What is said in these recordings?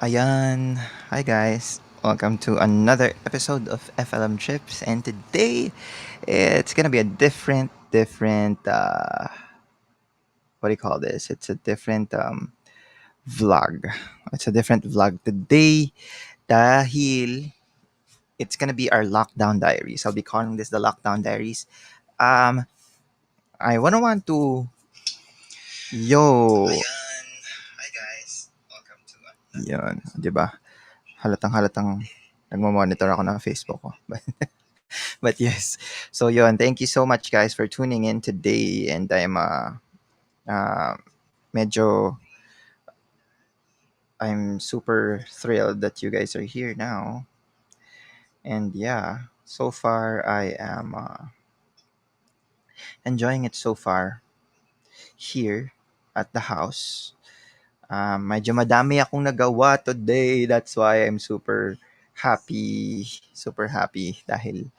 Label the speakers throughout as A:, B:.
A: Ayan. Hi guys. Welcome to another episode of FLM Trips, and today it's gonna be a different what do you call this? It's a different vlog. It's a different vlog today dahil it's gonna be our lockdown diaries. I'll be calling this the lockdown diaries. Um I wanna want to yo Yun, 'di ba? Halatang-halatang nagmo-monitor ako ng Facebook ko. But yes, so yun, thank you so much guys for tuning in today, and uh medyo I'm super thrilled that you guys are here now. And yeah, so far I am enjoying it so far here at the house. Medyo madami akong nagawa today. That's why I'm super happy dahil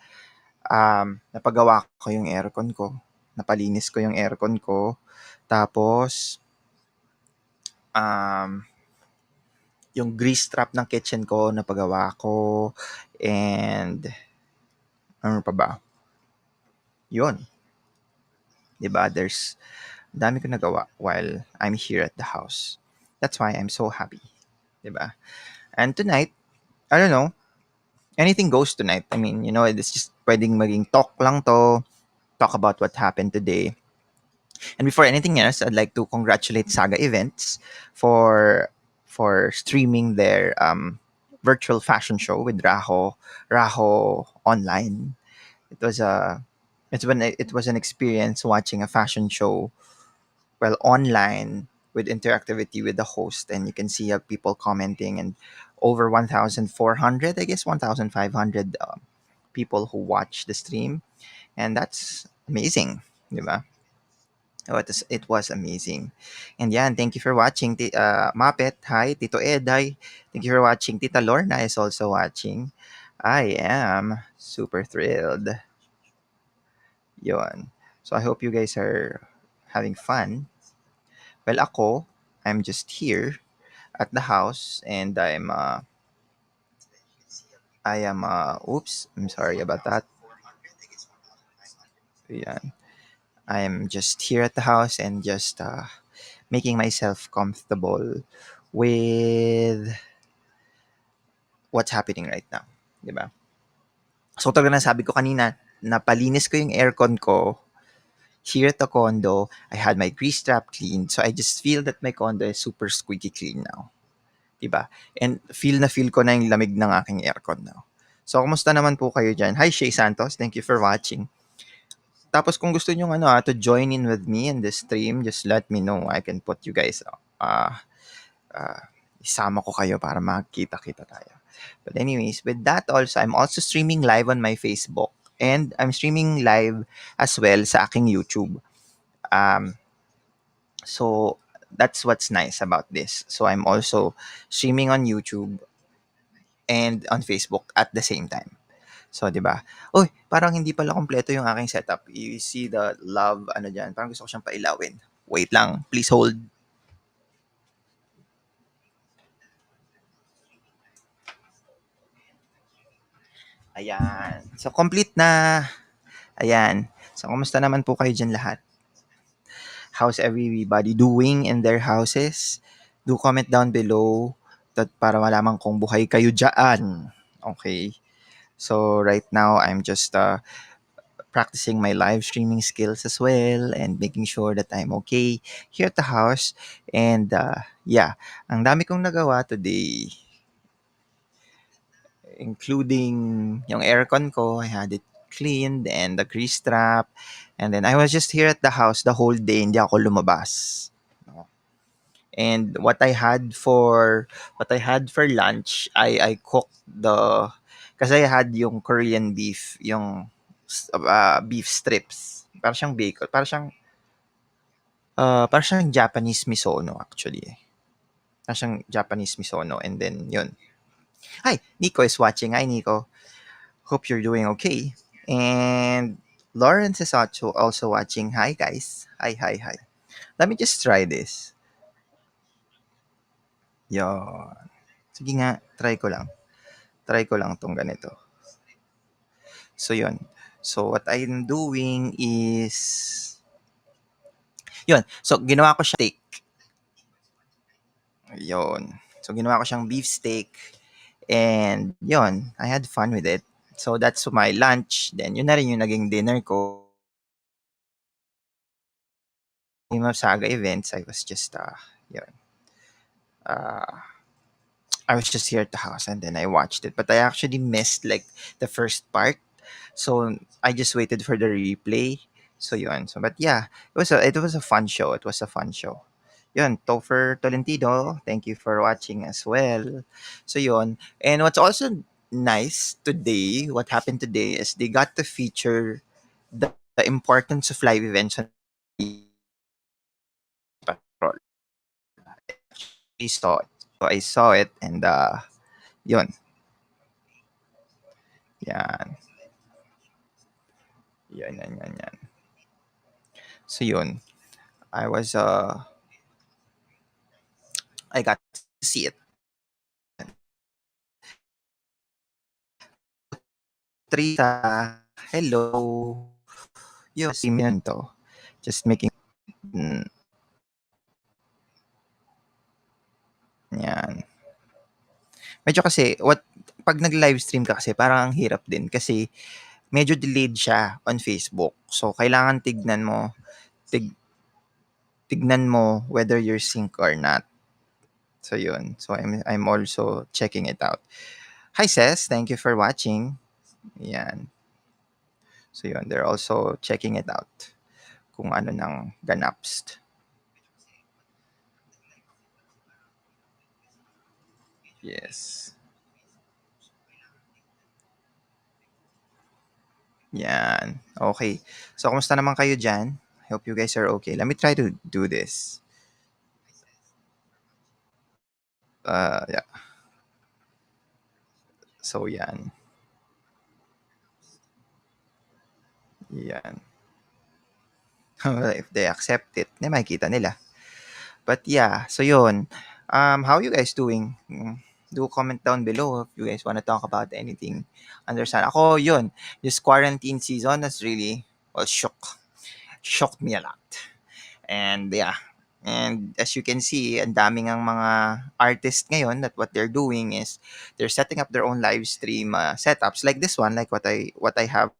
A: napagawa ko yung aircon ko. Napalinis ko yung aircon ko. Tapos um yung grease trap ng kitchen ko napagawa ko, and ano pa ba? Yun, 'di ba? Dami ko nagawa while I'm here at the house. That's why I'm so happy, 'di ba? And tonight, I don't know, anything goes tonight. I mean, it's just pwedeng maging talk lang to, talk about what happened today. And before anything else, I'd like to congratulate Saga Events for streaming their virtual fashion show with Raho online. It was a it was an experience watching a fashion show well online with interactivity with the host, and you can see people commenting, and over 1,400, I guess 1,500 people who watch the stream, and that's amazing, di ba? Oh, it was amazing. And yeah, and thank you for watching. Mapet, hi. Tito Ed, hi. Thank you for watching. Tita Lorna is also watching. I am super thrilled. Yon. So I hope you guys are having fun. Well, ako, I'm just here at the house, and oops, I'm sorry about that. Yan. I'm just here at the house and just making myself comfortable with what's happening right now, 'di ba? So talaga na sabi ko kanina, napalinis ko yung aircon ko here at the condo. I had my grease trap cleaned, so I just feel that my condo is super squeaky clean now, 'di ba? And feel na feel ko na yung lamig ng aking aircon now. So kumusta naman po kayo diyan? Hi Shay Santos, thank you for watching. Tapos kung gusto niyo to join in with me in this stream, just let me know. I can put you guys uh, isama ko kayo para magkita-kita tayo. But anyways, with that also, I'm also streaming live on my Facebook, and I'm streaming live as well sa aking YouTube. Um, so that's what's nice about this. So I'm also streaming on YouTube and on Facebook at the same time. So, 'di ba? Uy, parang hindi pala kompleto yung aking setup. You see the love ano diyan, parang gusto ko siyang pailawin. Wait lang, please hold. Ayan. So complete na. Ayan. So, kumusta naman po kayo dyan lahat? How's everybody doing in their houses? Do comment down below para malaman kung buhay kayo dyan. Okay. So, right now, I'm just practicing my live streaming skills as well, and making sure that I'm okay here at the house. And yeah, ang dami kong nagawa today, including yung aircon ko. I had it cleaned and the grease trap. And then I was just here at the house the whole day. Hindi ako lumabas. No. And what I had for lunch, I cooked kasi I had yung Korean beef, yung beef strips. Para siyang Japanese misono actually. Para siyang Japanese misono, and then yun. Hi, Nico is watching. Hi, Nico. Hope you're doing okay. And Lawrence is also watching. Hi, guys. Hi, hi, hi. Let me just try this. Yo. Sige nga, try ko lang 'tong ganito. So, yun. So, what I'm doing is yun. So, ginawa ko siya steak. Yun. So, ginawa ko siyang beef steak and yun, I had fun with it. So, that's my lunch. Then, yun na rin yung naging dinner ko. Yung mga Saga events, I was just, yun, uh, I was just here at the house and then I watched it. But I actually missed like the first part. So I just waited for the replay. So yun. So but yeah, it was a fun show. It was a fun show. Yun, Topher Tolentino, thank you for watching as well. So yun. And what's also nice today, what happened today is they got to feature the importance of live events on Patrol. I saw it. So I saw it and yun. Yan. Yan. So yun. I was I got to see it. Trita, hello. Yun, si to. Just making mm, yan. Medyo kasi pag nag-live stream ka kasi parang ang hirap din kasi medyo delayed siya on Facebook. So kailangan tig, tignan mo whether you're sync or not. So yun. So I'm also checking it out. Hi Ses, thank you for watching. Yan. So yun, they're also checking it out. Kung ano nang ganaps. Yes. Yan. Okay. So, kumusta naman kayo dyan? I hope you guys are okay. Let me try to do this. Yeah. So, yan. Yan. If they accept it, makikita nila. But yeah, so yun. How you guys doing? Do comment down below if you guys want to talk about anything. Understand? Ako, yun. This quarantine season has really, well, shocked me a lot. And yeah, and as you can see, ang daming ang mga artists ngayon that what they're doing is they're setting up their own live stream setups like this one, like what I have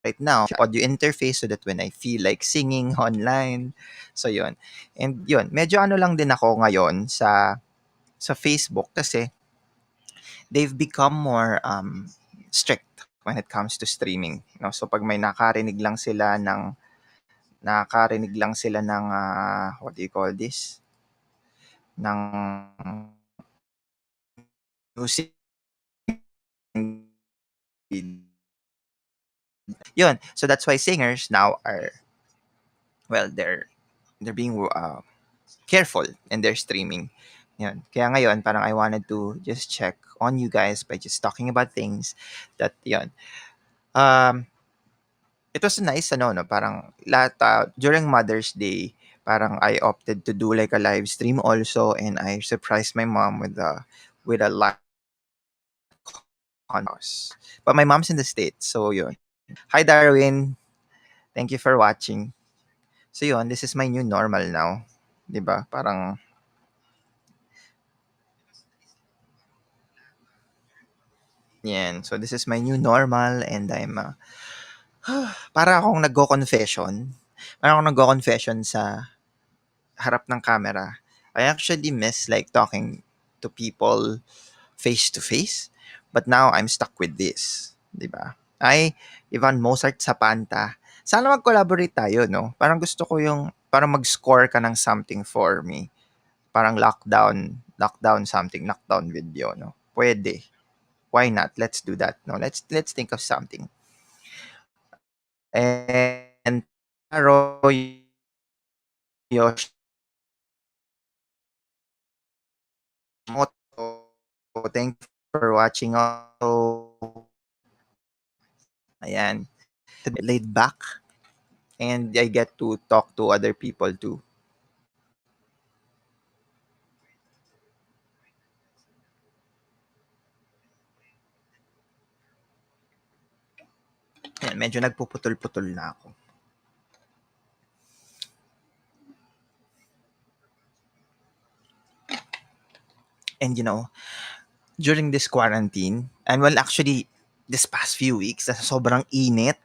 A: right now, audio interface so that when I feel like singing online, so yun. And yun, medyo ano lang din ako ngayon sa Facebook kasi they've become more strict when it comes to streaming, no? So pag may nakakarinig lang sila ng what do you call this? Ng music. Yun. So that's why singers now are, well, they're being careful in their streaming. Yun. Kaya ngayon, parang I wanted to just check on you guys by just talking about things that, yun. Um, it was nice, no, parang during Mother's Day, parang I opted to do like a live stream also and I surprised my mom with a live house. But my mom's in the States, so yun. Hi Darwin, thank you for watching. So yun, this is my new normal now. 'Di ba? Parang yan. So this is my new normal and I'm para akong nagko-confession. Para akong nagko-confession sa harap ng camera. I actually miss like talking to people face to face. But now I'm stuck with this, 'di ba? Ay, Ivan Mozart sa Panta. Sana mag-collaborate tayo, no? Parang gusto ko yung parang mag-score ka ng something for me. Parang lockdown something, lockdown video, no? Pwede. Why not? Let's do that, no? Let's think of something. And Roy Yoshimoto, thank you for watching also. Ayan. Laid back and I get to talk to other people too. Yan, medyo nagpuputol-putol na ako. And during this quarantine, and well, actually, this past few weeks, sa sobrang init,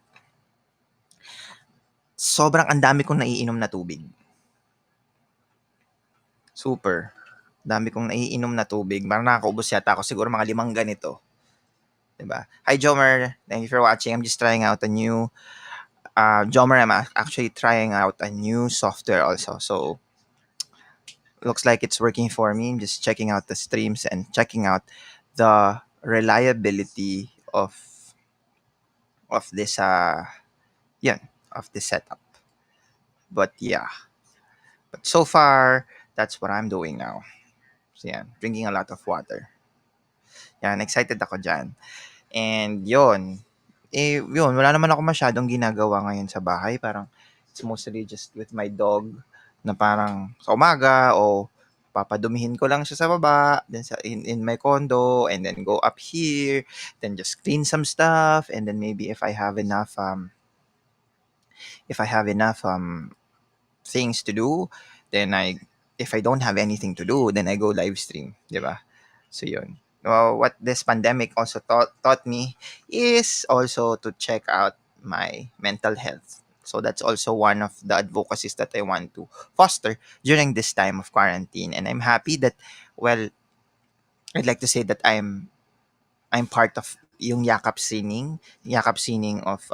A: sobrang ang dami kong naiinom na tubig. Super. Dami kong naiinom na tubig. Parang nakakaubos yata ako. Siguro mga 5 ganito. Diba? Hi, Jomer. Thank you for watching. I'm just trying out a new... Jomer, I'm actually trying out a new software also. So, looks like it's working for me. I'm just checking out the streams and checking out the reliability of this yeah, of this setup. But yeah, but so far that's what I'm doing now. So yeah, drinking a lot of water. Yan, excited ako dyan. And yun, wala naman ako masyadong ginagawa ngayon sa bahay. Parang it's mostly just with my dog na parang sa umaga o papadumihin ko lang siya sa baba, then in my condo, and then go up here, then just clean some stuff, and then maybe if I have enough things to do, then if I don't have anything to do, then I go live stream, di ba? So yun. Well, what this pandemic also taught me is also to check out my mental health. So that's also one of the advocacies that I want to foster during this time of quarantine. And I'm happy that, well, I'd like to say that I'm part of yung yakap sining of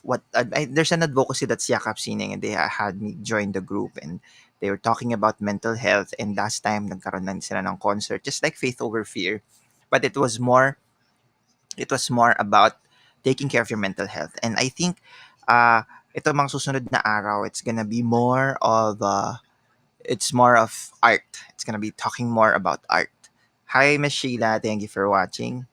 A: what there's an advocacy that's yakap sining, and they had me join the group, and they were talking about mental health. And last time nagkaroon na sila ng concert, just like Faith Over Fear, but it was more about taking care of your mental health. And I think ito mga susunod na araw, it's more of art. It's gonna be talking more about art. Hi, Miss Sheila. Thank you for watching.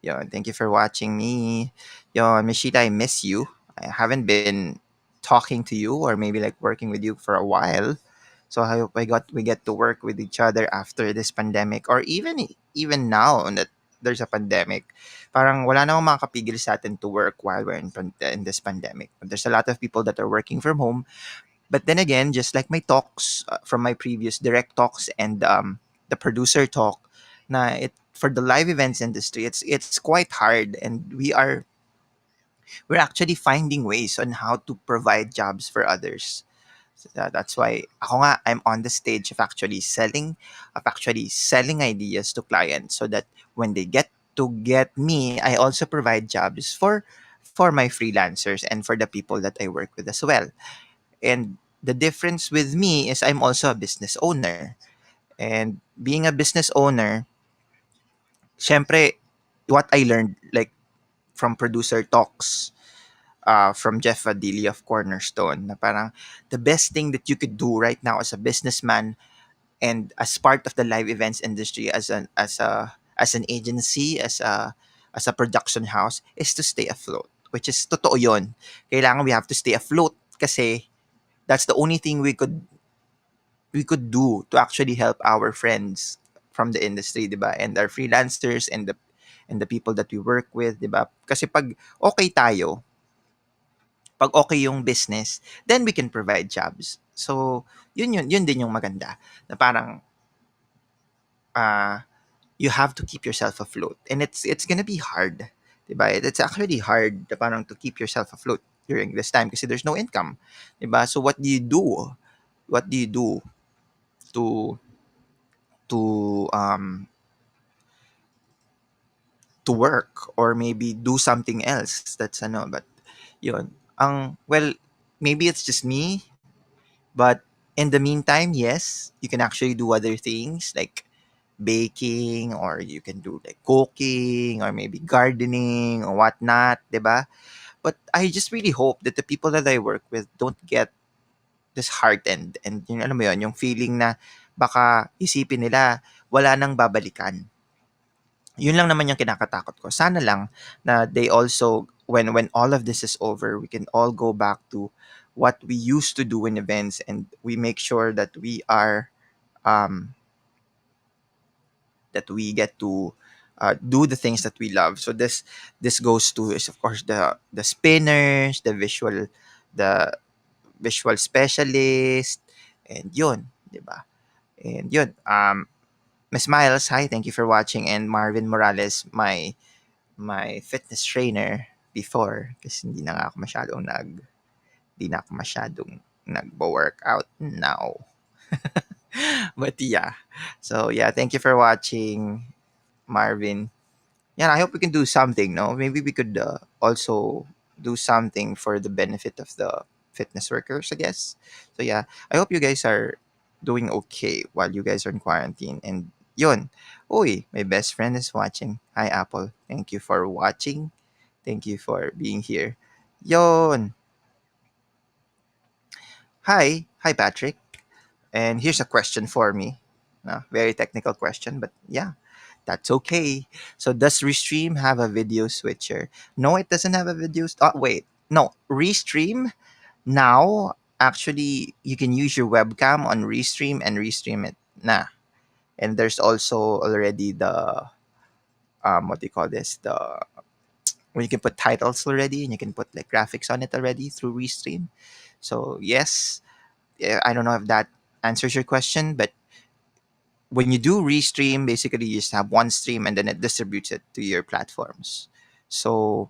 A: Thank you for watching me. Miss Sheila, I miss you. I haven't been talking to you or maybe like working with you for a while. So I hope we get to work with each other after this pandemic, or even now that there's a pandemic. Parang wala namang makakapigil sa atin to work while we're in this pandemic. There's a lot of people that are working from home. But then again, just like my talks from my previous direct talks and the producer talk, na it for the live events industry, it's quite hard, and we're actually finding ways on how to provide jobs for others. So that's why I'm on the stage of actually selling ideas to clients, so that when they get me, I also provide jobs for my freelancers and for the people that I work with as well. And the difference with me is I'm also a business owner. And being a business owner, syempre, what I learned, like from producer talks, from Jeff Vadili of Cornerstone, na parang the best thing that you could do right now as a businessman and as part of the live events industry, as an agency, as a production house, is to stay afloat. Which is totoo yon. Kailangan we have to stay afloat kasi that's the only thing we could do to actually help our friends from the industry, 'di ba? And our freelancers and the people that we work with, 'di ba? Kasi okay tayo, pag okay yung business, then we can provide jobs. So, yun din yung maganda. Na parang uh, you have to keep yourself afloat. And it's gonna be hard, 'di ba? It's actually hard na parang to keep yourself afloat during this time kasi there's no income, 'di ba? So what do you do? What do you do to to to work, or maybe do something else that's but yun well, maybe it's just me, but in the meantime, yes, you can actually do other things like baking, or you can do like cooking, or maybe gardening or whatnot, diba? But I just really hope that the people that I work with don't get disheartened, and alam mo yun, yung feeling na baka isipin nila wala nang babalikan. Yun lang naman yung kinakatakot ko. Sana lang na they also, when all of this is over, we can all go back to what we used to do in events, and we make sure that we are um that we get to do the things that we love. So this goes to is of course the spinners, the visual specialist, and yun, 'di ba? And yun, Miss Miles, hi, thank you for watching, and Marvin Morales, my fitness trainer before, kasi hindi na ako masyadong nagbo-workout now. But yeah. So yeah, thank you for watching, Marvin. Yeah, I hope we can do something, no? Maybe we could also do something for the benefit of the fitness workers, I guess. So yeah, I hope you guys are doing okay while you guys are in quarantine. And yun, uy, my best friend is watching. Hi, Apple. Thank you for watching. Thank you for being here. Yun. Hi, Patrick. And here's a question for me. Very technical question, but yeah, that's okay. So does Restream have a video switcher? No, it doesn't have a video. Wait, no, Restream now actually you can use your webcam on Restream and restream it. And there's also already the what do you call this? The When you can put titles already and you can put like graphics on it already through Restream. So yes, I don't know if that answers your question, but when you do restream, basically you just have one stream and then it distributes it to your platforms. So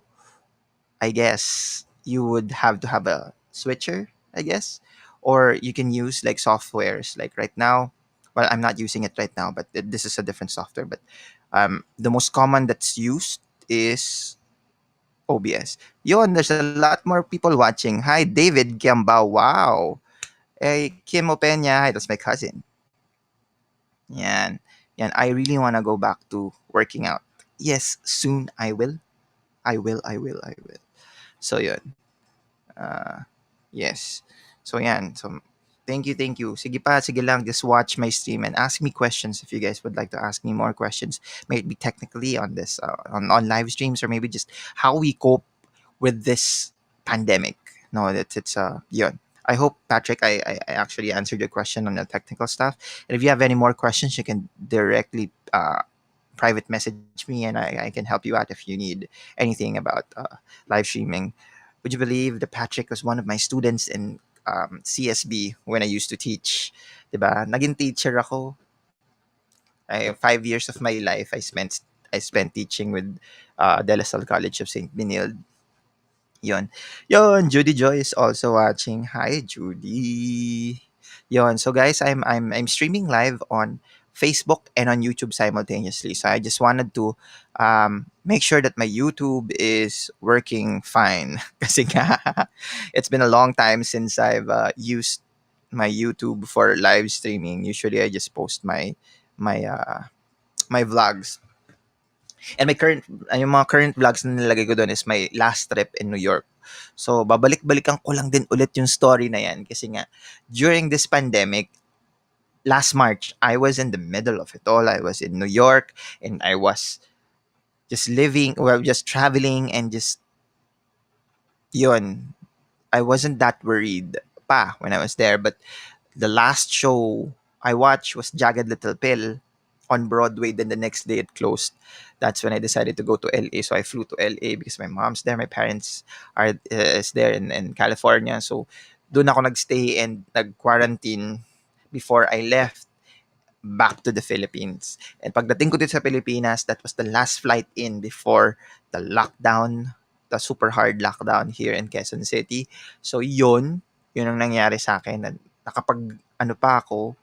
A: I guess you would have to have a switcher, I guess, or you can use like softwares. Like right now, well, I'm not using it right now, but this is a different software. But the most common that's used is OBS. Yon, there's a lot more people watching. Hi, David Kiambao. Wow. Hey, Kim Openya. Hi, that's my cousin. Yan. Yan. I really want to go back to working out. Yes, soon I will. I will. So yun. Uh, yes. So yan. So thank you. Sige lang. Just watch my stream and ask me questions if you guys would like to ask me more questions. Maybe technically on this, on live streams, or maybe just how we cope with this pandemic. No, it's yun. I hope, Patrick, I actually answered your question on the technical stuff. And if you have any more questions, you can directly private message me, and I can help you out if you need anything about live streaming. Would you believe that Patrick was one of my students in CSB when I used to teach? Diba? Naging teacher ako. 5 years of my life I spent teaching with De La Salle College of St. Benilde. Yon, Judy Joy is also watching. Hi, Judy. Yon. So guys, I'm streaming live on Facebook and on YouTube simultaneously. So I just wanted to make sure that my YouTube is working fine. Kasi nga, it's been a long time since I've used my YouTube for live streaming. Usually I just post my my vlogs. And yung mga current vlogs na nilagay ko doon is my last trip in New York. So, babalik-balikan ko lang din ulit yung story na yan kasi nga, during this pandemic, last March, I was in the middle of it all. I was in New York and I was just traveling and just, yun, I wasn't that worried pa when I was there. But the last show I watched was Jagged Little Pill on Broadway. Then the next day it closed. That's when I decided to go to LA. So I flew to LA because my mom's there, my parents are is there in California. So doon ako nagstay and nag-quarantine before I left back to the Philippines. And pagdating ko dito sa Pilipinas, that was the last flight in before the lockdown, the super hard lockdown here in Quezon City. So yun ang nangyari sa akin. Na nakapag ano pa ako,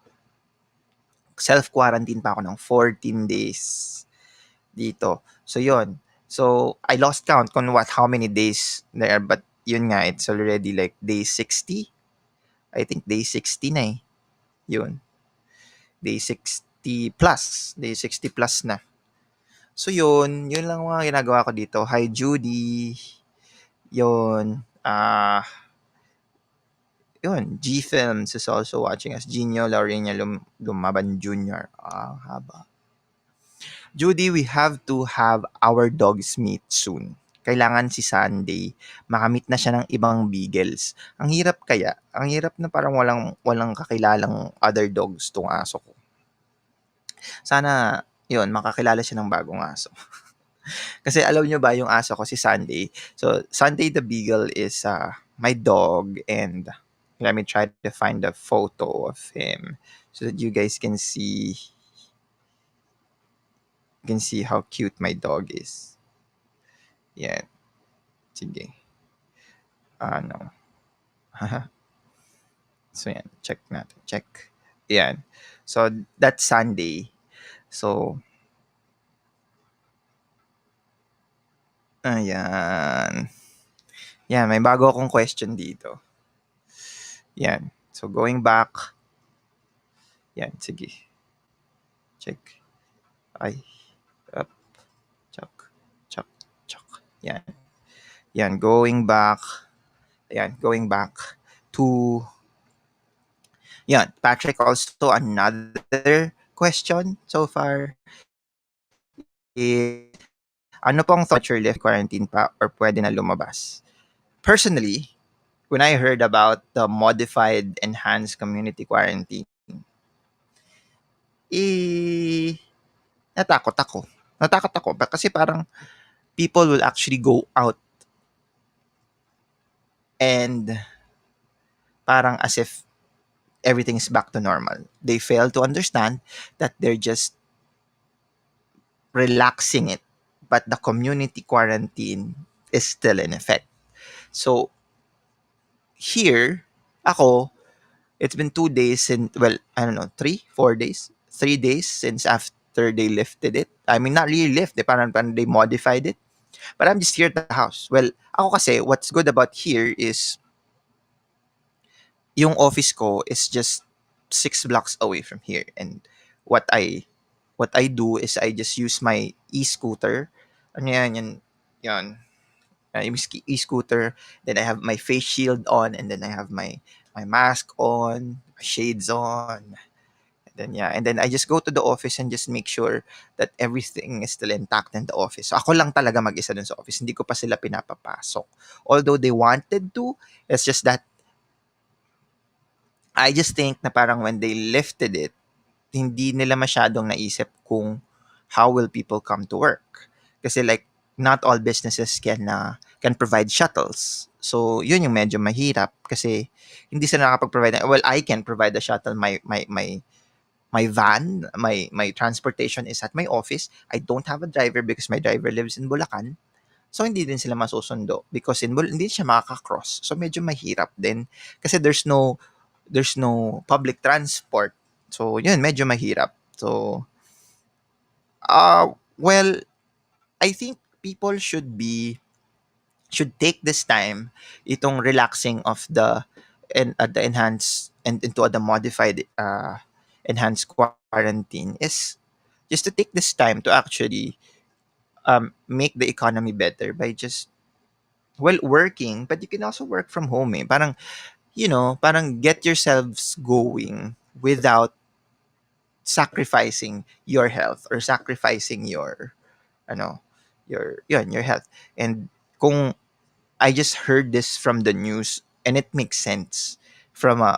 A: self-quarantine pa ako ng 14 days dito. So yun. So I lost count kung how many days there, but yun nga, it's already like day 60. I think day 60 na eh. Yun. Day 60 plus. Day 60 plus na. So yun lang mga ginagawa ko dito. Hi Judy. Yun. Yun. G Films is also watching us. Gino Laurenia Lumaban Jr. Haba. Judy, we have to have our dogs meet soon. Kailangan si Sunday makamit na siya ng ibang beagles. Ang hirap kaya. Ang hirap na parang walang kakilalang other dogs tong aso ko. Sana yun, makakilala siya ng bagong aso. Kasi alam niyo ba yung aso ko si Sunday. So Sunday the Beagle is my dog, and let me try to find a photo of him so that you guys can see how cute my dog is. Yan. Sige. Ano. So yan, check natin. Check. Yan. So that's Sunday. So ayan. Yan, may bago akong question dito. Yan. So going back. Yan, sige. Check. Ay. Up. Chuck. Chuck. Chuck. Yan. Yan, going back. Yan, going back to yan, Patrick, also another question so far is ano pong thought your lift quarantine pa or pwede na lumabas? Personally, when I heard about the modified enhanced community quarantine, eh, natakot ako. Natakot ako kasi parang people will actually go out and parang as if everything is back to normal. They fail to understand that they're just relaxing it, but the community quarantine is still in effect. So here, ako, it's been 2 days and well, I don't know, 3, 4 days, 3 days since after they lifted it. I mean, not really lifted, parang they modified it. But I'm just here at the house. Well, ako kasi, what's good about here is yung office ko is just 6 blocks away from here. And what I what I do is I just use my e-scooter. Ano yan. Yung e-scooter. Then I have my face shield on, and then I have my mask on, my shades on. And then I just go to the office and just make sure that everything is still intact in the office. So ako lang talaga mag-isa dun sa office. Hindi ko pa sila pinapapasok. Although they wanted to, it's just that I just think na parang when they lifted it, hindi nila masyadong naisip kung how will people come to work. Kasi like, not all businesses can provide shuttles. So, yun yung medyo mahirap kasi hindi sila nakapag-provide. Well, I can provide a shuttle. My van, my transportation is at my office. I don't have a driver because my driver lives in Bulacan. So, hindi din sila masusundo because hindi siya makaka-cross. So, medyo mahirap din kasi there's no public transport. So, yun, medyo mahirap. So, well, I think people should take this time itong relaxing of the enhanced and into the modified enhanced quarantine is just to take this time to actually make the economy better by just working, but you can also work from home. Parang parang get yourselves going without sacrificing your health or sacrificing your ano your health. And kung I just heard this from the news, and it makes sense from a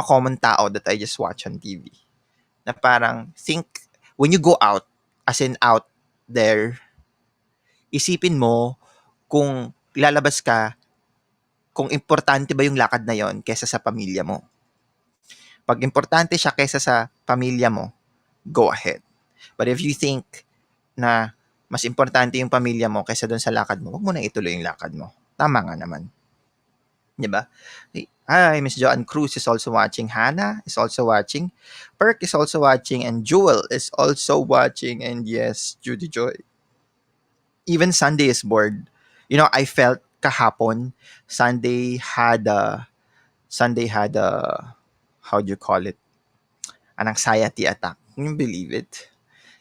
A: common tao that I just watch on TV, na parang think when you go out, as in out there, isipin mo kung lalabas ka, kung importante ba yung lakad na yon kesa sa pamilya mo. Pag importante siya kesa sa pamilya mo, go ahead. But if you think na mas importante yung pamilya mo kaysa doon sa lakad mo, wag mo na ituloy yung lakad mo. Tama nga naman. 'Di ba? Hi, Miss Joanne Cruz is also watching. Hannah is also watching. Perk is also watching. And Jewel is also watching. And yes, Judy Joy. Even Sunday is bored. I felt kahapon, Sunday had a how do you call it? An anxiety attack. Can you believe it?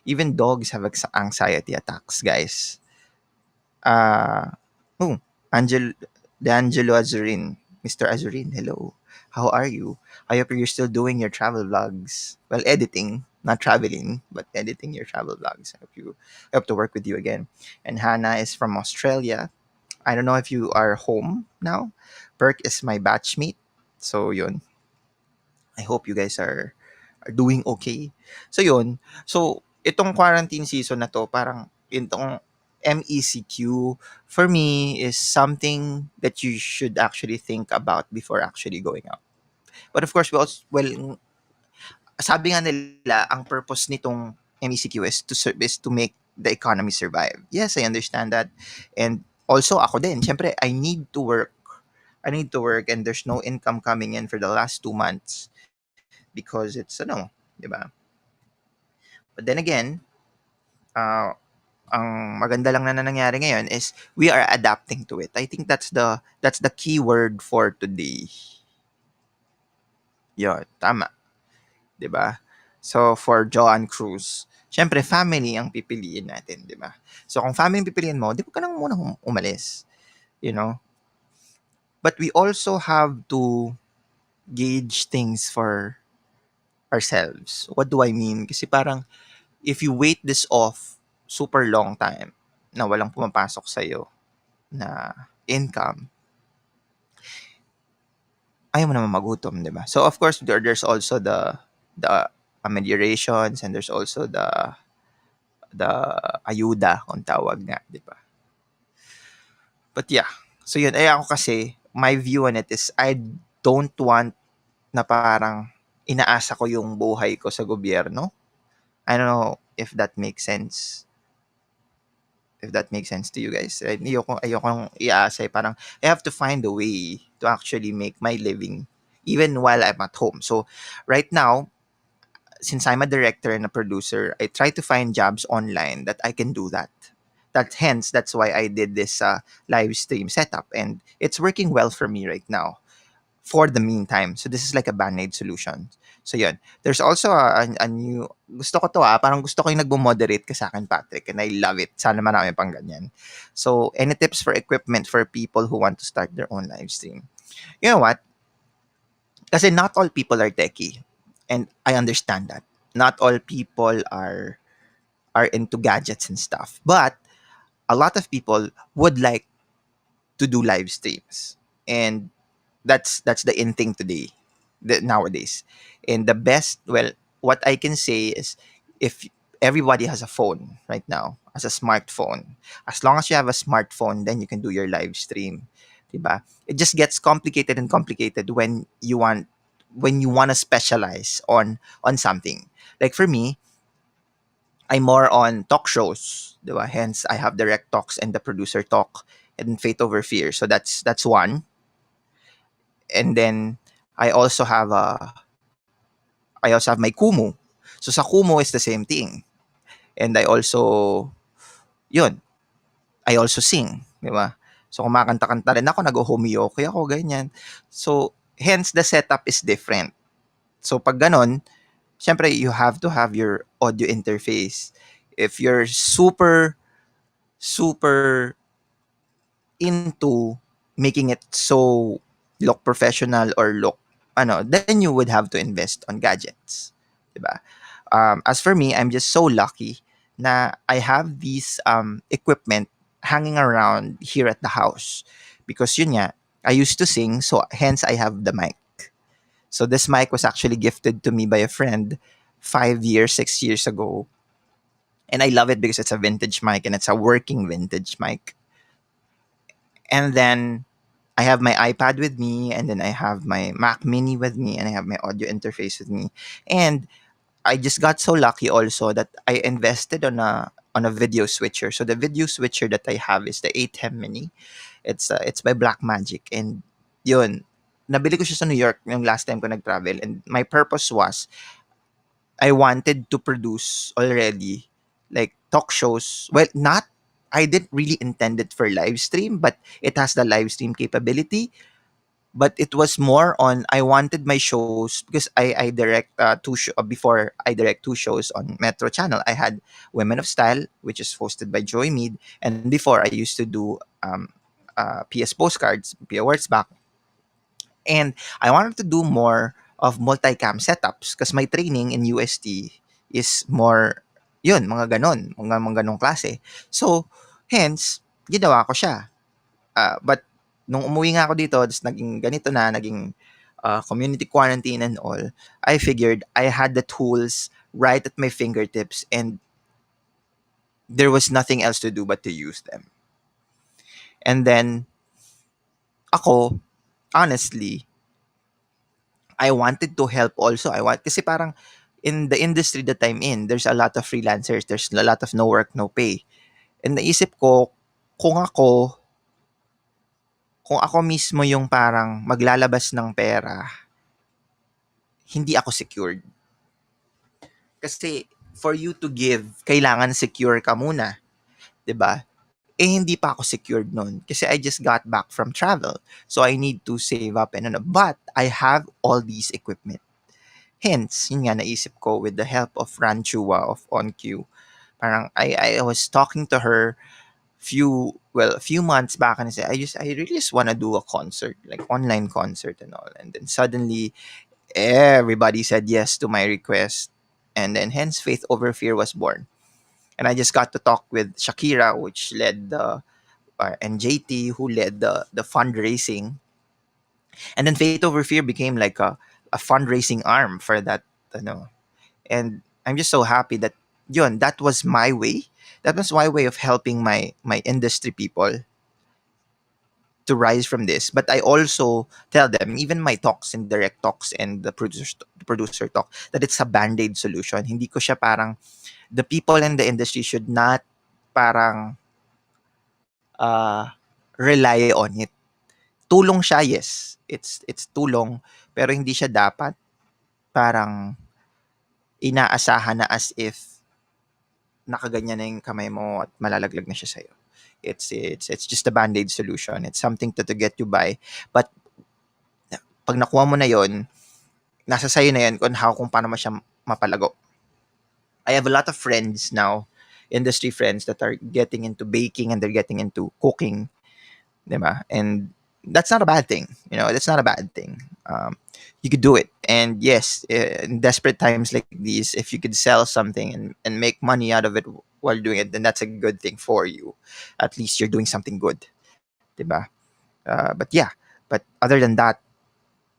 A: Even dogs have anxiety attacks, guys. Uh, oh, D'Angelo Azurin. Mr. Azurin, hello. How are you? I hope you're still doing your travel vlogs. Well, editing, not traveling, but editing your travel vlogs. I hope to work with you again. And Hannah is from Australia. I don't know if you are home now. Perk is my batchmate. So yun. I hope you guys are are doing okay. So yun. So itong quarantine season na to, parang itong MECQ for me is something that you should actually think about before actually going out. But of course, well, sabi nga nila, ang purpose nitong MECQ is to make the economy survive. Yes, I understand that. And also ako din, syempre, I need to work. I need to work and there's no income coming in for the last 2 months because it's ano, di ba? But then again, uh, ang maganda lang na nangyari ngayon is we are adapting to it. I think that's the key word for today. Yun, tama, 'di ba? So for Joan Cruz, syempre family ang pipiliin natin, 'di ba? So kung family ang pipiliin mo, 'di ba ka nang muna umalis, you know? But we also have to gauge things for ourselves. What do I mean? Kasi parang if you wait this off super long time na walang pumapasok sa na income, ayaw mo naman magutom, 'di ba? So of course there's also the ameliorations and there's also the ayuda kung tawag nga, 'di ba? But yeah. So yun, ay ako kasi my view on it is I don't want na parang inaasa ko yung buhay ko sa gobyerno. I don't know if that makes sense. If that makes sense to you guys. Ayokong iasa, parang I have to find a way to actually make my living even while I'm at home. So right now, since I'm a director and a producer, I try to find jobs online that I can do that. That's why I did this live stream setup, and it's working well for me right now for the meantime. So this is like a band-aid solution. So yun. There's also a new, gusto ko to parang gusto ko yung nagbo-moderate ka sa akin, Patrick, and I love it. Sana marami pang ganyan. So, any tips for equipment for people who want to start their own live stream? You know what? Kasi not all people are techie. And I understand that. Not all people are into gadgets and stuff. But a lot of people would like to do live streams. And that's the in thing today, nowadays. And the best, well, what I can say is if everybody has a phone right now, as a smartphone, as long as you have a smartphone, then you can do your live stream, diba? It just gets complicated and complicated when you want to specialize on something. Like for me, I'm more on talk shows, diba? Hence I have direct talks and the producer talk and faith over fear. So that's one. And then I also have my Kumu. So sa Kumu is the same thing. And yun, I also sing, di ba? So kumakanta-kanta rin ako, nag-homeoke ako, ganyan. So hence the setup is different. So pag ganon, syempre you have to have your audio interface. If you're super, super into making it so look professional or look then you would have to invest on gadgets, diba? As for me, I'm just so lucky na I have these equipment hanging around here at the house because yun nga, I used to sing, so hence I have the mic. So this mic was actually gifted to me by a friend 5 years, 6 years ago, and I love it because it's a vintage mic and it's a working vintage mic. And then I have my iPad with me, and then I have my Mac Mini with me, and I have my audio interface with me. And I just got so lucky also that I invested on a video switcher. So the video switcher that I have is the 8M Mini. It's by Black Magic, and yun, nabili ko siya sa New York yung last time ko nag-travel, and my purpose was I wanted to produce already like talk shows. Well, not I didn't really intend it for live stream, but it has the live stream capability. But it was more on I wanted my shows because I direct before I direct two shows on Metro Channel. I had Women of Style, which is hosted by Joy Mead, and before I used to do PS Postcards, P Awards back, and I wanted to do more of multicam setups because my training in UST is more yun, mga ganong klase. So, hence, ginawa ko siya. But nung umuwi nga ako dito, naging ganito na, naging community quarantine and all, I figured I had the tools right at my fingertips and there was nothing else to do but to use them. And then ako, honestly, I wanted to help also. Kasi parang in the industry that I'm in, there's a lot of freelancers, there's a lot of no work, no pay. And naisip ko, kung ako, kung ako mismo yung parang maglalabas ng pera, hindi ako secured. Kasi for you to give, kailangan secure ka muna, 'di ba? Eh hindi pa ako secured noon kasi I just got back from travel. So I need to save up and ano. But I have all these equipment. Hence, yun nga naisip ko with the help of Ranchua of OnQ. Parang I was talking to her a few months back and I said I really just want to do a concert, like online concert and all. And then suddenly everybody said yes to my request. And then hence Faith Over Fear was born. And I just got to talk with Shakira, which led the and JT, who led the fundraising. And then Faith Over Fear became like a fundraising arm for that, you know. And I'm just so happy that yun, that was my way. That was my way of helping my industry people to rise from this. But I also tell them, even my talks and direct talks and the producer talk, that it's a band-aid solution. Hindi ko siya parang the people in the industry should not parang uh, rely on it. Tulong siya, yes. It's tulong, pero hindi siya dapat parang inaasahan na as if nakaganyan na yung kamay mo at malalaglag na siya sa'yo. It's just a band-aid solution. It's something to get you by. But pag nakuha mo na yon, nasa sa'yo na yan kung paano mo siya mapalago. I have a lot of friends now, industry friends that are getting into baking and they're getting into cooking, diba? And that's not a bad thing. That's not a bad thing. You could do it. And yes, in desperate times like these, if you could sell something and make money out of it while doing it, then that's a good thing for you. At least you're doing something good, diba? But yeah, but other than that,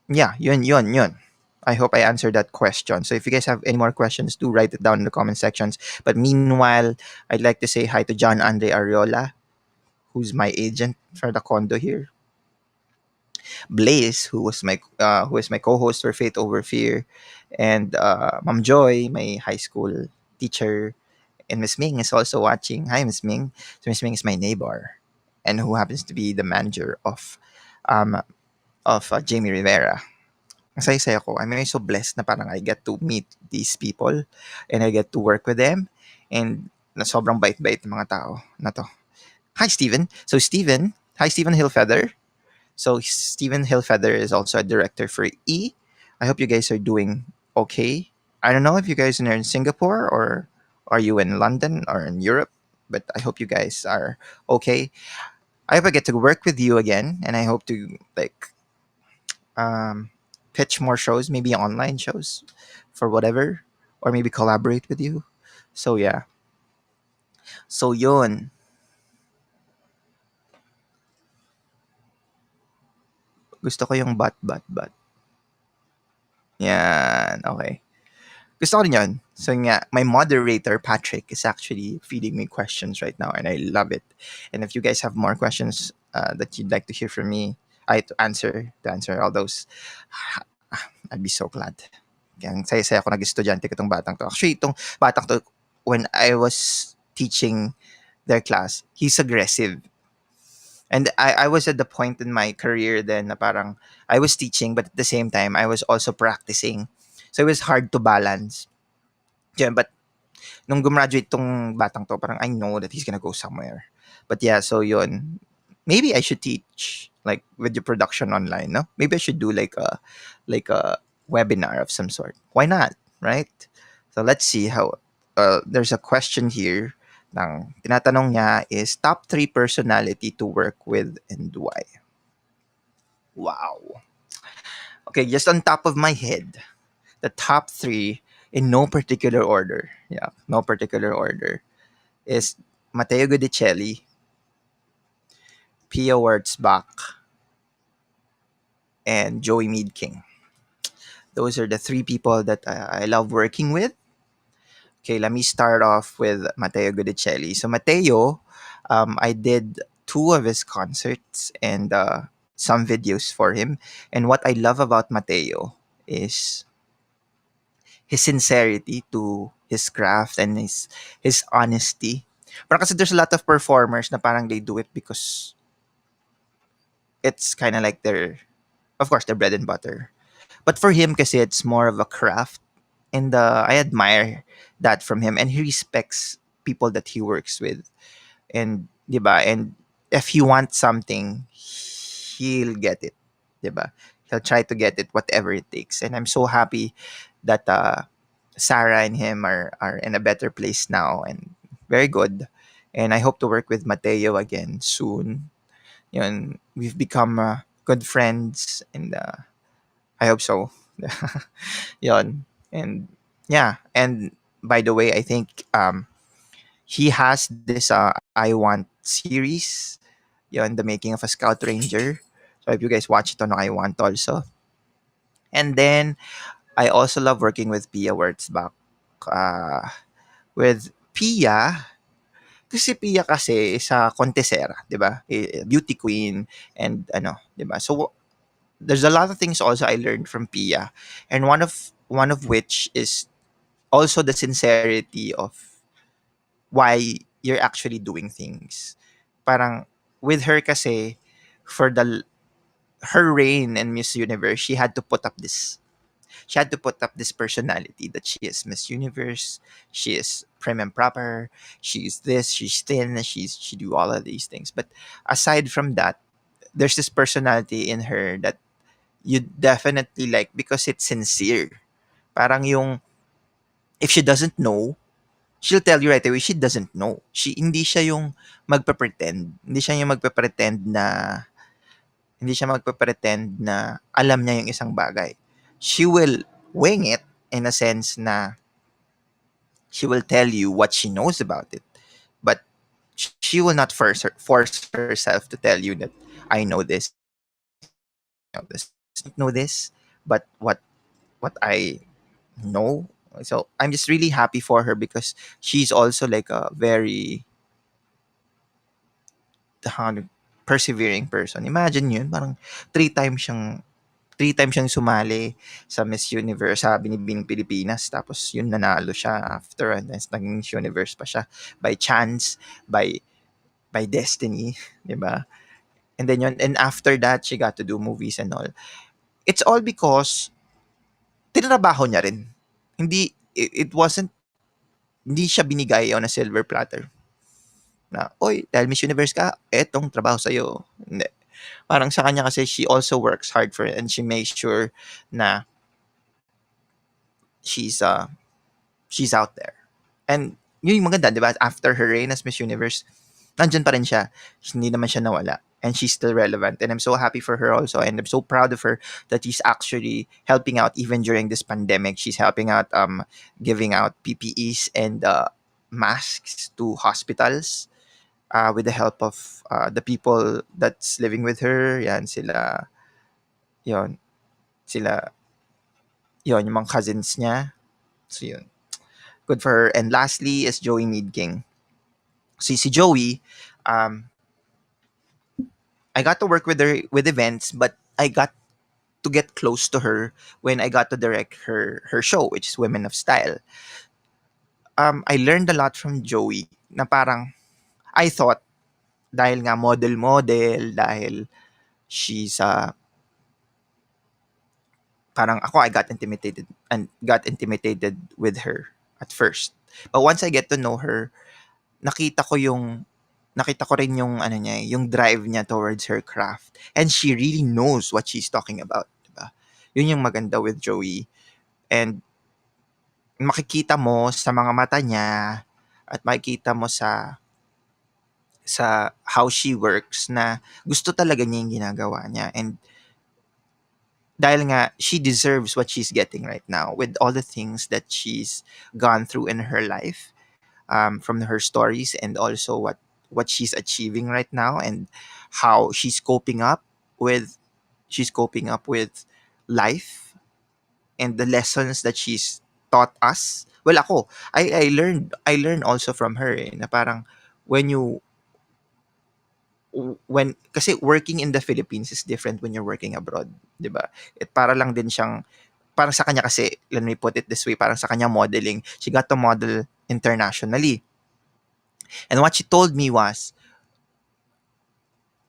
A: yeah, yun. I hope I answered that question. So if you guys have any more questions, do write it down in the comment sections. But meanwhile, I'd like to say hi to John Andre Ariola, who's my agent for the condo here. Blaze, who is my co-host for Faith Over Fear, and Ma'am Joy, my high school teacher, and Miss Ming is also watching. Hi, Miss Ming. So Miss Ming is my neighbor, and who happens to be the manager um Jamie Rivera. Ang saya-saya ko. I'm so blessed na parang I get to meet these people and I get to work with them and na sobrang bait-bait ng mga tao na to. Hi, Steven. So, hi, Steven Hillfeather. So, Steven Hillfeather is also a director for E. I hope you guys are doing okay. I don't know if you guys are in Singapore or are you in London or in Europe, but I hope you guys are okay. I hope I get to work with you again and I hope to um, pitch more shows, maybe online shows for whatever, or maybe collaborate with you. So yeah. So yun. Gusto ko yung but. Yan. Okay. Gusto ko rin yun. So nga, my moderator, Patrick, is actually feeding me questions right now, and I love it. And if you guys have more questions that you'd like to hear from me, to answer all those, I'd be so glad. Kaya ang saya-saya ko nag-estudyante ko itong batang to. Actually, itong batang to, when I was teaching their class, he's aggressive. And I was at the point in my career then na parang I was teaching but at the same time I was also practicing. So it was hard to balance. Yeah, but nung gumraduate tong batang to, parang I know that he's gonna go somewhere. But yeah, so yun. Maybe I should teach like video production online, no? Maybe I should do like a webinar of some sort. Why not, right? So let's see how there's a question here ng tinatanong niya is top 3 personality to work with and why. Wow. Okay, just on top of my head, the top 3 in no particular order. Yeah, no particular order is Matteo Guidicelli, Pia Wurtzbach, and Joey Mead King. Those are the three people that I love working with. Okay, let me start off with Matteo Guidicelli. So Matteo, I did two of his concerts and some videos for him. And what I love about Matteo is his sincerity to his craft and his honesty. Parang kasi there's a lot of performers na parang they do it because it's kind of like their, of course, their bread and butter. But for him kasi it's more of a craft. And I admire that from him. And he respects people that he works with. And, di ba? And if he wants something, he'll get it. Di ba? He'll try to get it, whatever it takes. And I'm so happy that Sarah and him are in a better place now and very good. And I hope to work with Mateo again soon. Yun, we've become good friends and I hope so. Yun. And yeah, and by the way, I think he has this I Want series. Yun, the making of a Scout Ranger. So if you guys watch it on I Want also. And then I also love working with Pia Wurtzbach. Uh, with Pia, kasi Pia kasi is a contesera, 'di ba? Beauty queen and ano, 'di ba? So there's a lot of things also I learned from Pia. And one of which is also the sincerity of why you're actually doing things. Parang with her kasi for the her reign in Miss Universe, she had to put up this personality that she is Miss Universe, she is prim and proper, she's this, she's thin, she do all of these things. But aside from that, there's this personality in her that you definitely like because it's sincere. Parang yung if she doesn't know, she'll tell you right away she doesn't know. Hindi siya yung magpe-pretend. Hindi siya magpe-pretend na alam niya yung isang bagay. She will wing it in a sense na she will tell you what she knows about it. But she will not force herself to tell you that I know this, I know this. I don't know this, but what I know. So I'm just really happy for her because she's also like a very uh, persevering person. Imagine yun, parang three times siyang three times siyang sumali sa Miss Universe sa Binibining Pilipinas. Tapos yun, nanalo siya after and then naging Miss Universe pa siya by chance, by destiny, di ba? And then yun, and after that, she got to do movies and all. It's all because tinrabaho niya rin. It wasn't, hindi siya binigay on a silver platter. Na, oy, dahil Miss Universe ka, etong trabaho sa'yo. Hindi. Parang sa kanya kasi she also works hard for it and she makes sure na she's she's out there. And yun yung maganda, di ba? After her reign as Miss Universe, nandyan pa rin siya. Hindi naman siya nawala. And she's still relevant. And I'm so happy for her also. And I'm so proud of her that she's actually helping out even during this pandemic. She's helping out, giving out PPEs and masks to hospitals with the help of the people that's living with her. Yan, yon, sila, yon, yung mga cousins niya. So yun. Good for her. And lastly is Joey Mead King. Si Joey, um, I got to work with her with events, but I got to get close to her when I got to direct her show, which is Women of Style. I learned a lot from Joey na parang I thought dahil nga model, dahil she's parang ako I got intimidated with her at first. But once I get to know her, nakita ko yung nakita ko rin yung ano niya, yung drive niya towards her craft. And she really knows what she's talking about, 'di ba? Yun yung maganda with Joey. And makikita mo sa mga mata niya at makikita mo sa how she works na gusto talaga niya yung ginagawa niya. And dahil nga she deserves what she's getting right now with all the things that she's gone through in her life, from her stories and also what she's achieving right now and how she's coping up with life. and the lessons that she's taught us. Well, ako, I learned also from her, na parang when you when kasi working in the Philippines is different when you're working abroad, 'di ba? Para lang din siyang parang sa kanya kasi, let me put it this way, parang sa kanya modeling, she got to model internationally. And what she told me was,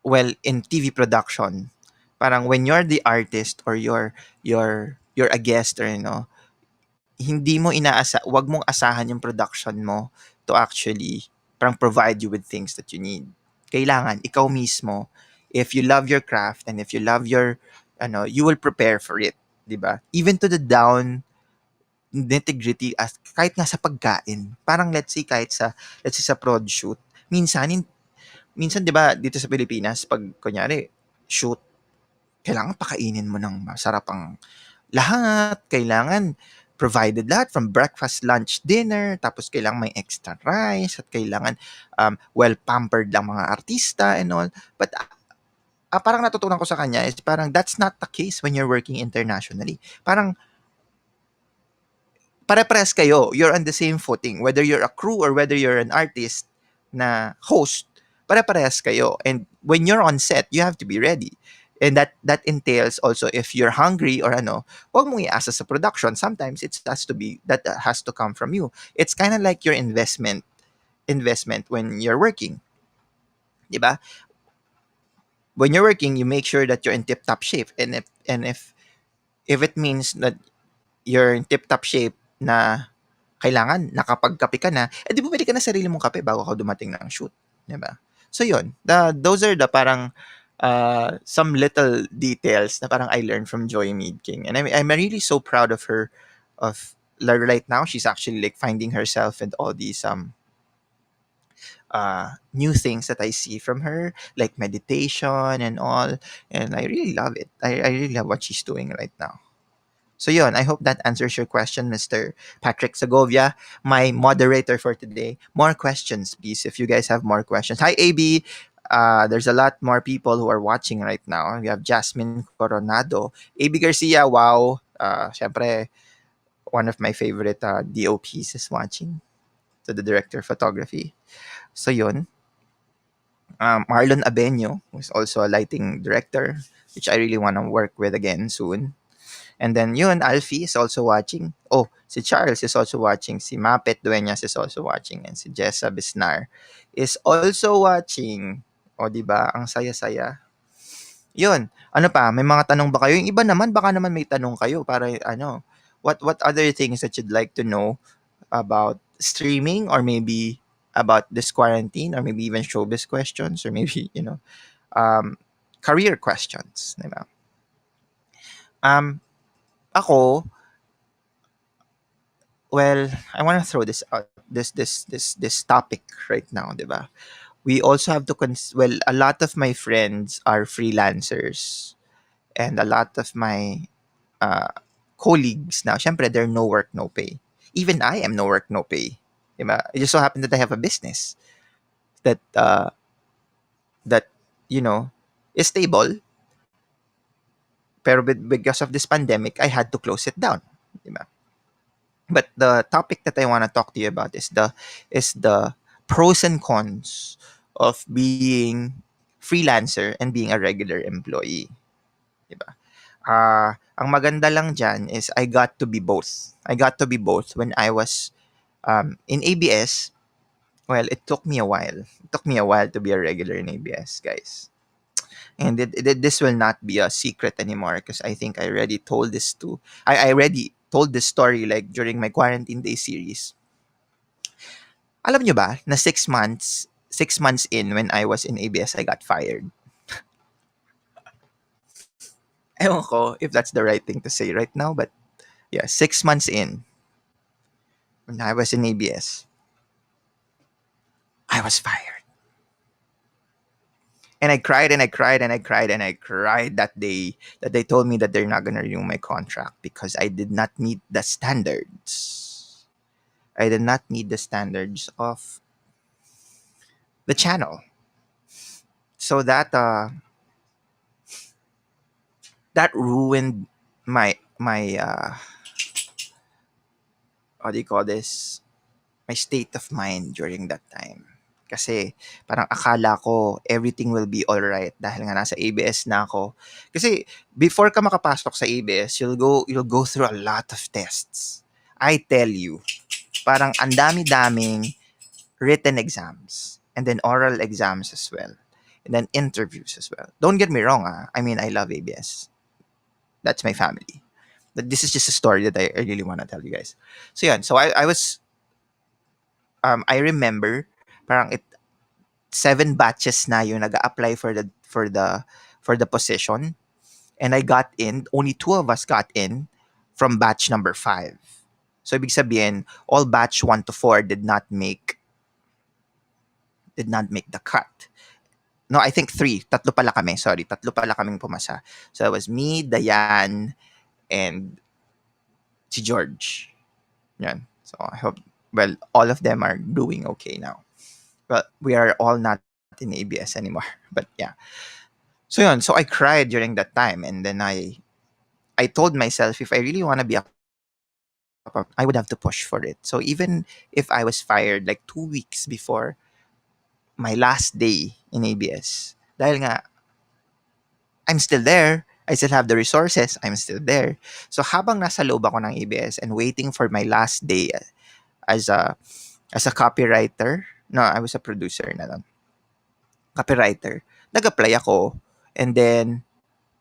A: well, in TV production, parang when you're the artist or you're a guest, or hindi mo wag mong asahan yung production mo to actually parang provide you with things that you need. Kailangan ikaw mismo, if you love your craft and if you love your you will prepare for it, 'di ba? Even to the down nitty-gritty, as kahit nga sa pagkain. Parang let's say sa prod shoot, minsan 'di ba dito sa Pilipinas pag kunyari shoot, kailangan pakainin mo ng masarap ang lahat, kailangan provided lahat from breakfast, lunch, dinner, tapos kailangan may extra rice at kailangan well-pampered lang mga artista and all. But parang natutunan ko sa kanya is parang that's not the case when you're working internationally. Parang pare-parehas kayo. You're on the same footing. Whether you're a crew or whether you're an artist na host, pare-parehas kayo. And when you're on set, you have to be ready. And that entails also if you're hungry or wag mong iasa sa production. Sometimes that has to come from you. It's kind of like your investment when you're working, 'di ba? When you're working, you make sure that you're in tip-top shape. And if it means that you're in tip-top shape na kailangan nakapagkape ka na, di bumili ka na sarili mong kape bago ka dumating ng shoot, 'di ba? So yun, those are the parang some little details na parang I learned from Joy Mead King. And I'm really so proud of her, of like, right now she's actually like finding herself and all these new things that I see from her, like meditation and all. And I really love it. I really love what she's doing right now. So yun, I hope that answers your question, Mr. Patrick Segovia, my moderator for today. More questions, please, if you guys have more questions. Hi, AB. There's a lot more people who are watching right now. We have Jasmine Coronado. AB Garcia, wow. Syempre, one of my favorite DOPs is watching. So the director of photography. So yun. Marlon Abenyo, who's also a lighting director, which I really want to work with again soon. And then yun, Alfie is also watching. Oh, si Charles is also watching. Si Mapet Dueñas is also watching. And si Jessa Bisnar is also watching. O, di ba? Ang saya-saya. Yun. Ano pa? May mga tanong ba kayo? Yung iba naman, baka naman may tanong kayo para what other things that you'd like to know about streaming, or maybe about this quarantine, or maybe even showbiz questions, or maybe, career questions. Di ba? Ako, well, I want to throw this out, this topic right now, 'di ba? We also have to well, a lot of my friends are freelancers, and a lot of my uh, colleagues now, syempre they're no work no pay. Even I am no work no pay. 'Di ba? It just so happened that I have a business that that you know is stable, pero because of this pandemic, I had to close it down, 'di ba? But the topic that I want to talk to you about is the pros and cons of being freelancer and being a regular employee, 'di ba? Ang maganda lang diyan is I got to be both. I got to be both when I was in ABS. Well, it took me a while. It took me a while to be a regular in ABS, guys. And this will not be a secret anymore, because I think I already told this to I already told this story like during my quarantine day series. Alam nyo ba na 6 months in when I was in ABS, I got fired. Ewan ko if that's the right thing to say right now, but yeah, 6 months in when I was in ABS, I was fired. And I cried and I cried and I cried and I cried that day that they told me that they're not gonna renew my contract because I did not meet the standards. I did not meet the standards of the channel. So that ruined my what do you call this, my state of mind during that time. Kasi parang akala ko everything will be alright dahil nga nasa ABS na ako. Kasi before ka makapasok sa ABS, you'll go through a lot of tests. I tell you, parang ang dami-daming written exams and then oral exams as well. And then interviews as well. Don't get me wrong, I mean, I love ABS. That's my family. But this is just a story that I really want to tell you guys. So yeah, so I was I remember parang 7 batches na yung nag-apply for the position, and I got in. Only two of us got in from batch number 5. So ibig sabihin, all batch 1 to 4 did not make the cut. No, I think 3. Tatlo pala kami. Sorry, tatlo pala kaming pumasa. So it was me, Dayan, and si George. Yan. So I hope, well, all of them are doing okay now. Well, we are all not in ABS anymore. But yeah. So yun, so I cried during that time, and then I told myself if I really want to be a cop, I would have to push for it. So even if I was fired like 2 weeks before my last day in ABS, dahil nga I'm still there, I still have the resources, I'm still there. So habang nasa loob ako ng ABS and waiting for my last day as a copywriter, no, I was a producer na lang. Copywriter. Nag-apply ako, and then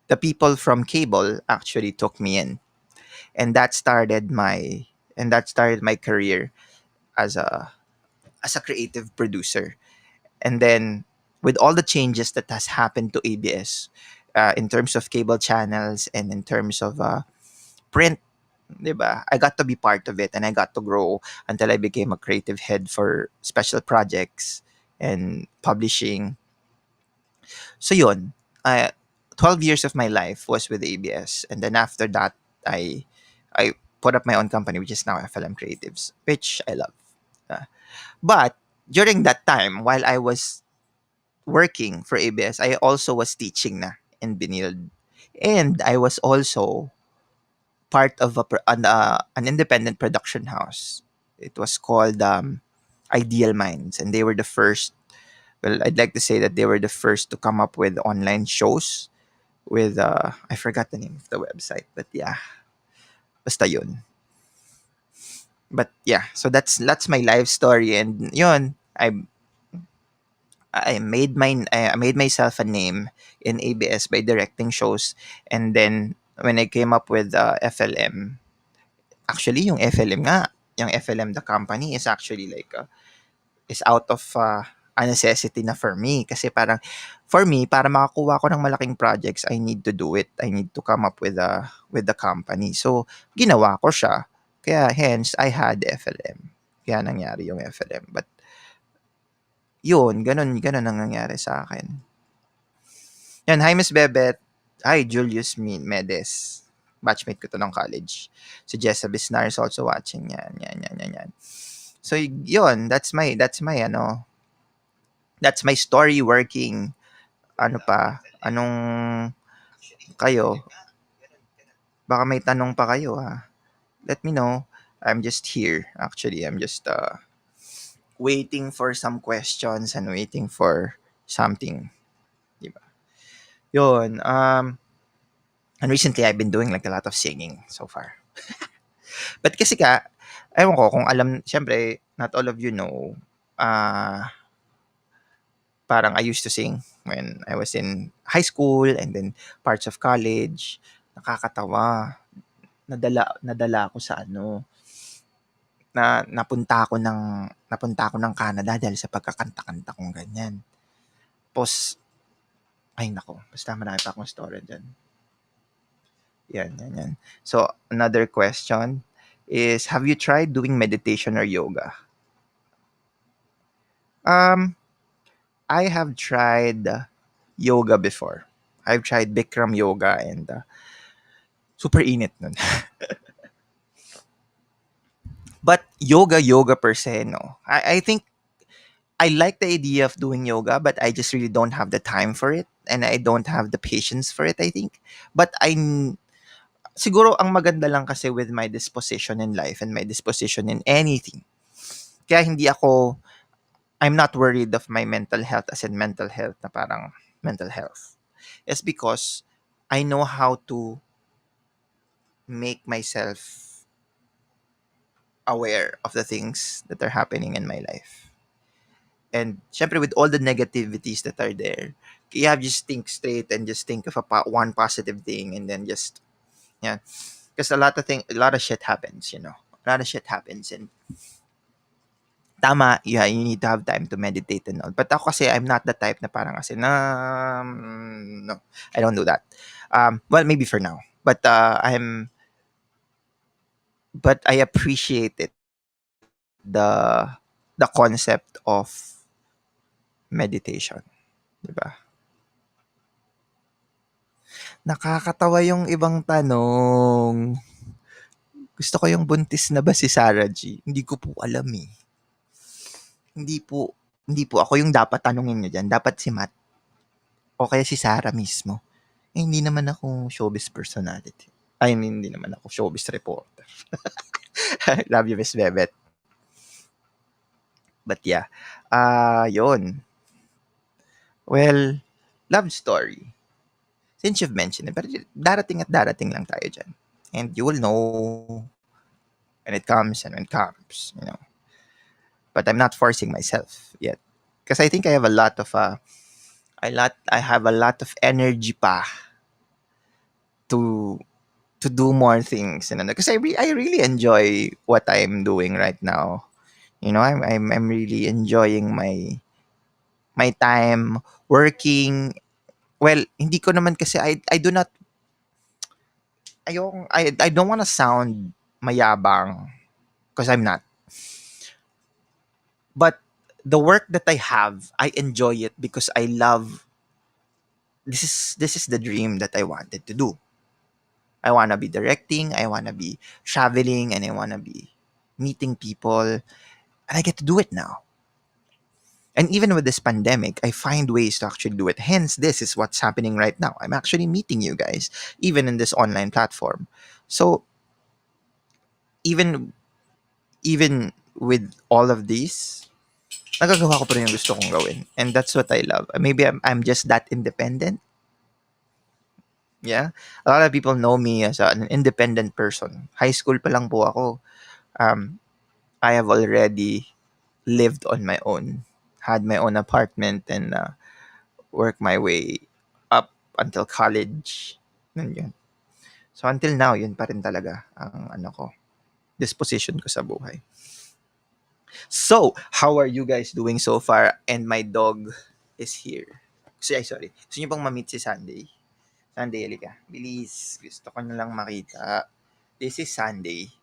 A: the people from cable actually took me in, and that started my career as a creative producer. And then with all the changes that has happened to ABS, in terms of cable channels and in terms of print, 'di ba? I got to be part of it, and I got to grow until I became a creative head for special projects and publishing. So yun, 12 years of my life was with ABS, and then after that, I put up my own company, which is now FLM Creatives, which I love. But during that time, while I was working for ABS, I also was teaching na in Binild, and I was also part of an independent production house. It was called Ideal Minds, and they were the first. Well, I'd like to say that they were the first to come up with online shows with I forgot the name of the website, but yeah, basta yun. But yeah, so that's my life story, and yun, I made myself a name in ABS by directing shows, and then when I came up with FLM, actually yung FLM nga, yung FLM the company is actually like is out of a necessity na for me, kasi parang for me, para makakuha ko ng malaking projects, I need to do it. I need to come up with the company. So ginawa ko siya. Kaya hence I had FLM. Kaya nangyari yung FLM. But yun, ganun ang nangyari sa akin. Yan, hi Miss Bebet. Hi Julius Medes. Batchmate ko to ng college. Si Jessa Bisnar is also watching. Yan. So yun, that's my story working. Ano pa? Anong kayo? Baka may tanong pa kayo, ha? Let me know. I'm just here. Actually, I'm just waiting for some questions and waiting for something. Diba? Yun. And recently, I've been doing like a lot of singing so far. But kasi ewan ko kung alam, syempre, not all of you know, parang I used to sing when I was in high school and then parts of college. Nakakatawa. Nadala ako sa napunta ako ng Canada dahil sa pagkakanta-kanta kong ganyan. Tapos, ay nako, basta marami pa akong story dyan. Yan. So, another question is, have you tried doing meditation or yoga? I have tried yoga before. I've tried Bikram yoga, and super init nun. But yoga per se, no. I think I like the idea of doing yoga, but I just really don't have the time for it, and I don't have the patience for it, I think. But siguro ang maganda lang kasi with my disposition in life and my disposition in anything. Kaya hindi ako, I'm not worried of my mental health as in mental health na parang mental health. It's because I know how to make myself aware of the things that are happening in my life. And syempre with all the negativities that are there, you have just think straight and just think of one positive thing and then just, yeah. Because a lot of shit happens, you know. A lot of shit happens and tama, yeah, you need to have time to meditate and all. But ako kasi, I'm not the type na parang kasi, no, I don't do that. Well, maybe for now. But I appreciate it, the, the concept of meditation. Diba? Nakakatawa yung ibang tanong. Gusto ko yung buntis na ba si Sarah G? Hindi ko po alam eh. Hindi po, hindi po ako yung dapat tanungin nyo dyan. Dapat si Matt o kaya si Sarah mismo. Eh, hindi naman ako showbiz personality. I mean, hindi naman ako showbiz reporter. Love you, Miss Bebet. But yeah, yun. Well, love story. Since you've mentioned it, pero darating at darating lang tayo dyan. And you will know when it comes and when it comes, you know. But I'm not forcing myself yet. Because I think I have a lot of, I have a lot of energy pa to do more things, and because I really enjoy what I'm doing right now. You know, I'm really enjoying my time working. Well, hindi ko naman kasi I do not I don't want to sound mayabang because I'm not. But the work that I have, I enjoy it because I love, this is the dream that I wanted to do. I want to be directing, I want to be traveling, and I want to be meeting people, and I get to do it now. And even with this pandemic, I find ways to actually do it. Hence, this is what's happening right now. I'm actually meeting you guys, even in this online platform. So even even with all of these, nagagawa ko pa rin yung gusto kong gawin. And that's what I love. Maybe I'm just that independent. Yeah. A lot of people know me as an independent person. High school pa lang po ako. Um, I have already lived on my own, had my own apartment, and work my way up until college. Yun. So until now, yun pa rin talaga ang disposition ko sa buhay. So, how are you guys doing so far? And my dog is here. Sorry. Gusto niyo bang ma-meet si Sunday? Sunday, halika. Bilis. Gusto ko na lang makita. This is Sunday.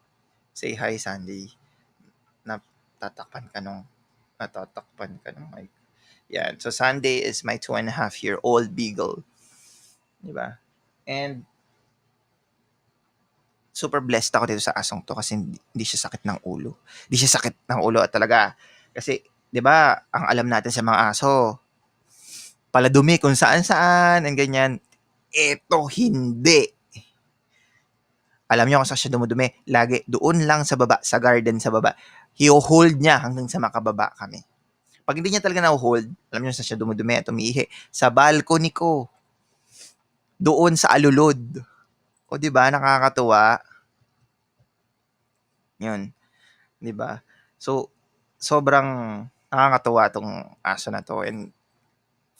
A: Say hi, Sunday. Natatakpan ka nung mic. Yan. So, Sunday is my 2.5-year-old beagle. Diba? And super blessed ako dito sa asong to kasi hindi siya sakit ng ulo. Hindi siya sakit ng ulo at talaga. Kasi, di ba, ang alam natin sa mga aso, paladumi kung saan-saan, and ganyan. Ito, hindi. Alam niyo kung saan siya dumudumi? Lagi, doon lang sa baba, sa garden sa baba. Hi-hold niya hanggang sa makababa kami. Pag hindi niya talaga na-hold, alam niyo saan siya dumudumi at umiihi? Sa balcony ko. Doon sa alulod. O, di ba, nakakatuwa? Yun. 'Di ba? So, sobrang nakakatuwa 'tong aso na 'to, and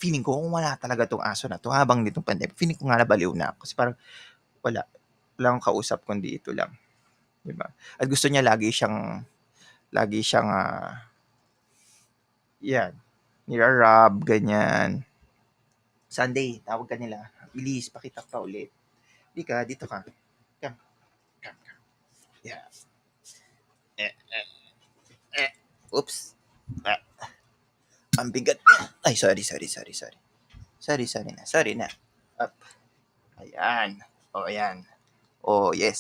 A: feeling ko kung wala talaga 'tong aso na 'to habang nitong pandemic, feeling ko nga nabaliw na ako. Kasi parang wala, wala akong kausap kundi ito lang, 'di ba? At gusto niya lagi siyang, 'yan, nira-rub, ganyan. Sunday, tawag ka nila. Bilis, pakita ka ulit. Di ka, dito ka. Come, come, come. Yeah. Eh, eh, eh. Oops. Ah, ang bigat. Ay, sorry. Sorry na. Up. Ayan. Oh, ayan. Oh, yes.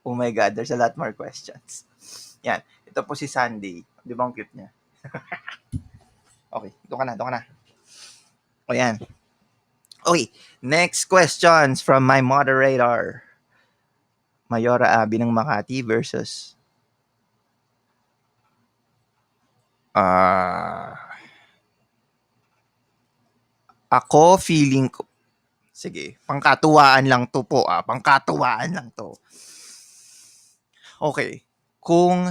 A: Oh my God, there's a lot more questions. Yan. Ito po si Sandy. Di ba ang cute niya? Okay, doon ka na. O yan. Okay, next questions from my moderator. Mayora Abi ng Makati versus ah ako feeling ko sige, pangkatuwaan lang 'to po, pangkatuwaan lang 'to. Okay, kung